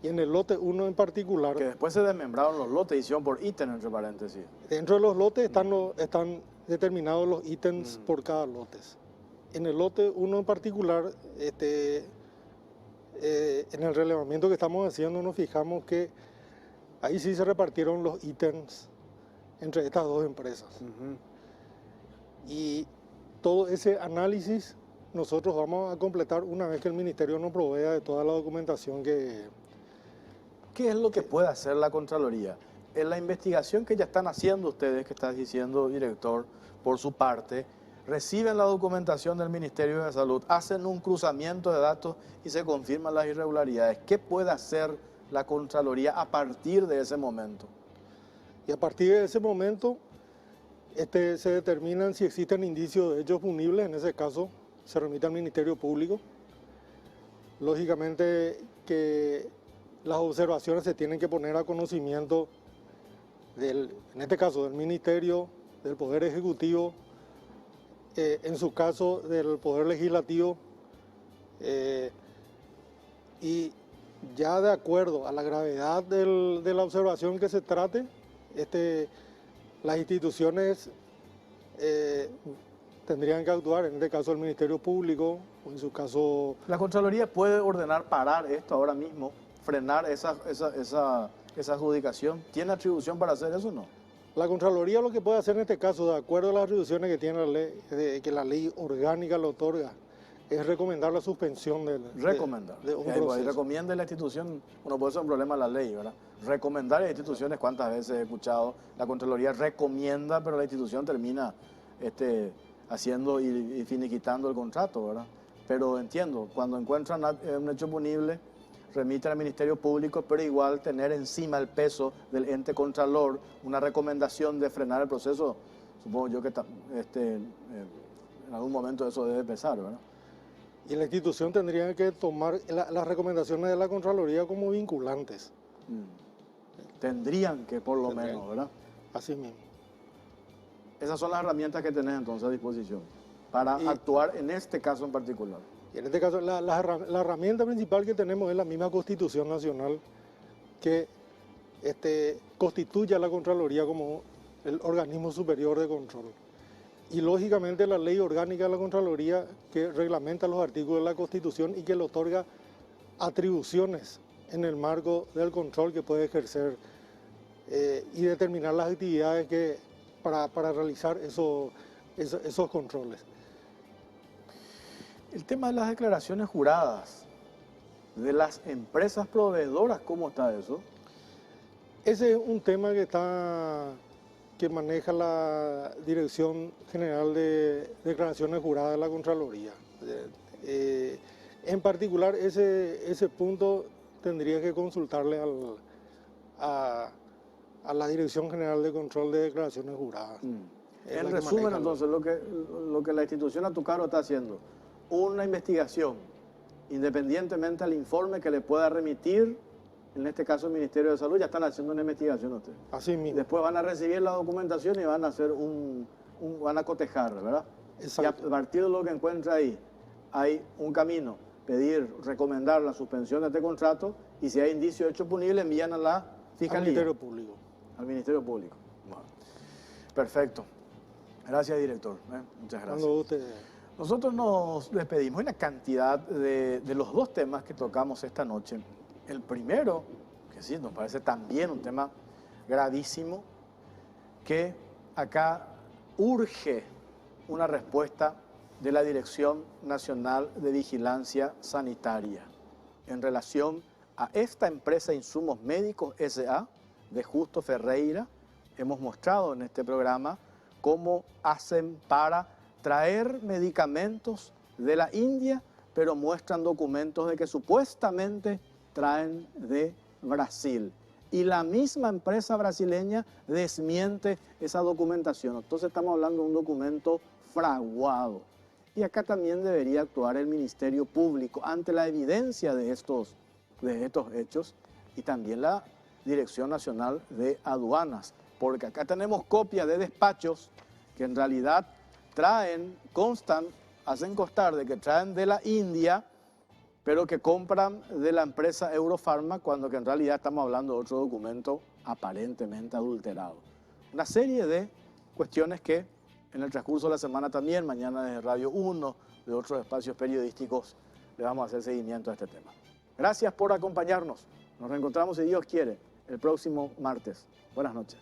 Y en el lote 1 en particular... Que después se desmembraron los lotes, hicieron por ítem, entre paréntesis. Dentro de los lotes están determinados los ítems por cada lote. En el lote 1 en particular, en el relevamiento que estamos haciendo nos fijamos que ahí sí se repartieron los ítems entre estas dos empresas. Y todo ese análisis nosotros vamos a completar una vez que el Ministerio nos provea de toda la documentación que... ¿Qué es lo que puede hacer la Contraloría? En la investigación que ya están haciendo ustedes, que estás diciendo, director, por su parte, reciben la documentación del Ministerio de Salud, hacen un cruzamiento de datos y se confirman las irregularidades. ¿Qué puede hacer la Contraloría a partir de ese momento? Y a partir de ese momento se determinan si existen indicios de hechos punibles, en ese caso se remite al Ministerio Público. Lógicamente que las observaciones se tienen que poner a conocimiento en este caso del Ministerio, del Poder Ejecutivo, en su caso del Poder Legislativo, y ya de acuerdo a la gravedad de la observación que se trate, las instituciones tendrían que actuar, en este caso el Ministerio Público, o en su caso... ¿La Contraloría puede ordenar parar esto ahora mismo, frenar esa adjudicación? ¿Tiene atribución para hacer eso o no? La Contraloría lo que puede hacer en este caso, de acuerdo a las atribuciones que tiene la ley, que la ley orgánica lo otorga, es recomendar la suspensión de un proceso. Y recomienda la institución, bueno, puede ser un problema la ley, ¿verdad? Recomendar a las instituciones, cuántas veces he escuchado, la Contraloría recomienda, pero la institución termina haciendo y finiquitando el contrato, ¿verdad? Pero entiendo, cuando encuentran un hecho punible, remiten al Ministerio Público, pero igual tener encima el peso del ente contralor, una recomendación de frenar el proceso, supongo yo que en algún momento eso debe pesar, ¿verdad? Y la institución tendría que tomar las recomendaciones de la Contraloría como vinculantes. Tendrían que por lo menos, ¿verdad? Así mismo. Esas son las herramientas que tenés entonces a disposición para actuar en este caso en particular. Y en este caso, la herramienta principal que tenemos es la misma Constitución Nacional, que constituye a la Contraloría como el organismo superior de control. Y lógicamente la ley orgánica de la Contraloría, que reglamenta los artículos de la Constitución y que le otorga atribuciones en el marco del control que puede ejercer y determinar las actividades para realizar esos controles. El tema de las declaraciones juradas de las empresas proveedoras, ¿cómo está eso? Ese es un tema que maneja la Dirección General de Declaraciones Juradas de la Contraloría. En particular, ese punto tendría que consultarle a la Dirección General de Control de Declaraciones Juradas. En resumen, entonces, lo que la institución a tu cargo está haciendo, una investigación, independientemente al informe que le pueda remitir, en este caso el Ministerio de Salud, ya están haciendo una investigación ustedes. Así mismo. Después van a recibir la documentación y van a hacer van a cotejar, ¿verdad? Exacto. Y a partir de lo que encuentra ahí, hay un camino, recomendar la suspensión de este contrato, y si hay indicio de hecho punible, envían a la Fiscalía. Al Ministerio Público. Al Ministerio Público. Bueno, perfecto. Gracias, director. Muchas gracias. Nosotros nos despedimos. Hay una cantidad de los dos temas que tocamos esta noche. El primero, que sí, nos parece también un tema gravísimo, que acá urge una respuesta de la Dirección Nacional de Vigilancia Sanitaria en relación a esta empresa Insumos Médicos S.A. de Justo Ferreira. Hemos mostrado en este programa cómo hacen para traer medicamentos de la India, pero muestran documentos de que supuestamente traen de Brasil. Y la misma empresa brasileña desmiente esa documentación. Entonces estamos hablando de un documento fraguado. Y acá también debería actuar el Ministerio Público ante la evidencia de estos hechos, y también la Dirección Nacional de Aduanas, porque acá tenemos copias de despachos que en realidad hacen constar de que traen de la India, pero que compran de la empresa Eurofarma, cuando que en realidad estamos hablando de otro documento aparentemente adulterado. Una serie de cuestiones que en el transcurso de la semana también, mañana desde Radio 1, de otros espacios periodísticos, le vamos a hacer seguimiento a este tema. Gracias por acompañarnos. Nos reencontramos, si Dios quiere, el próximo martes. Buenas noches.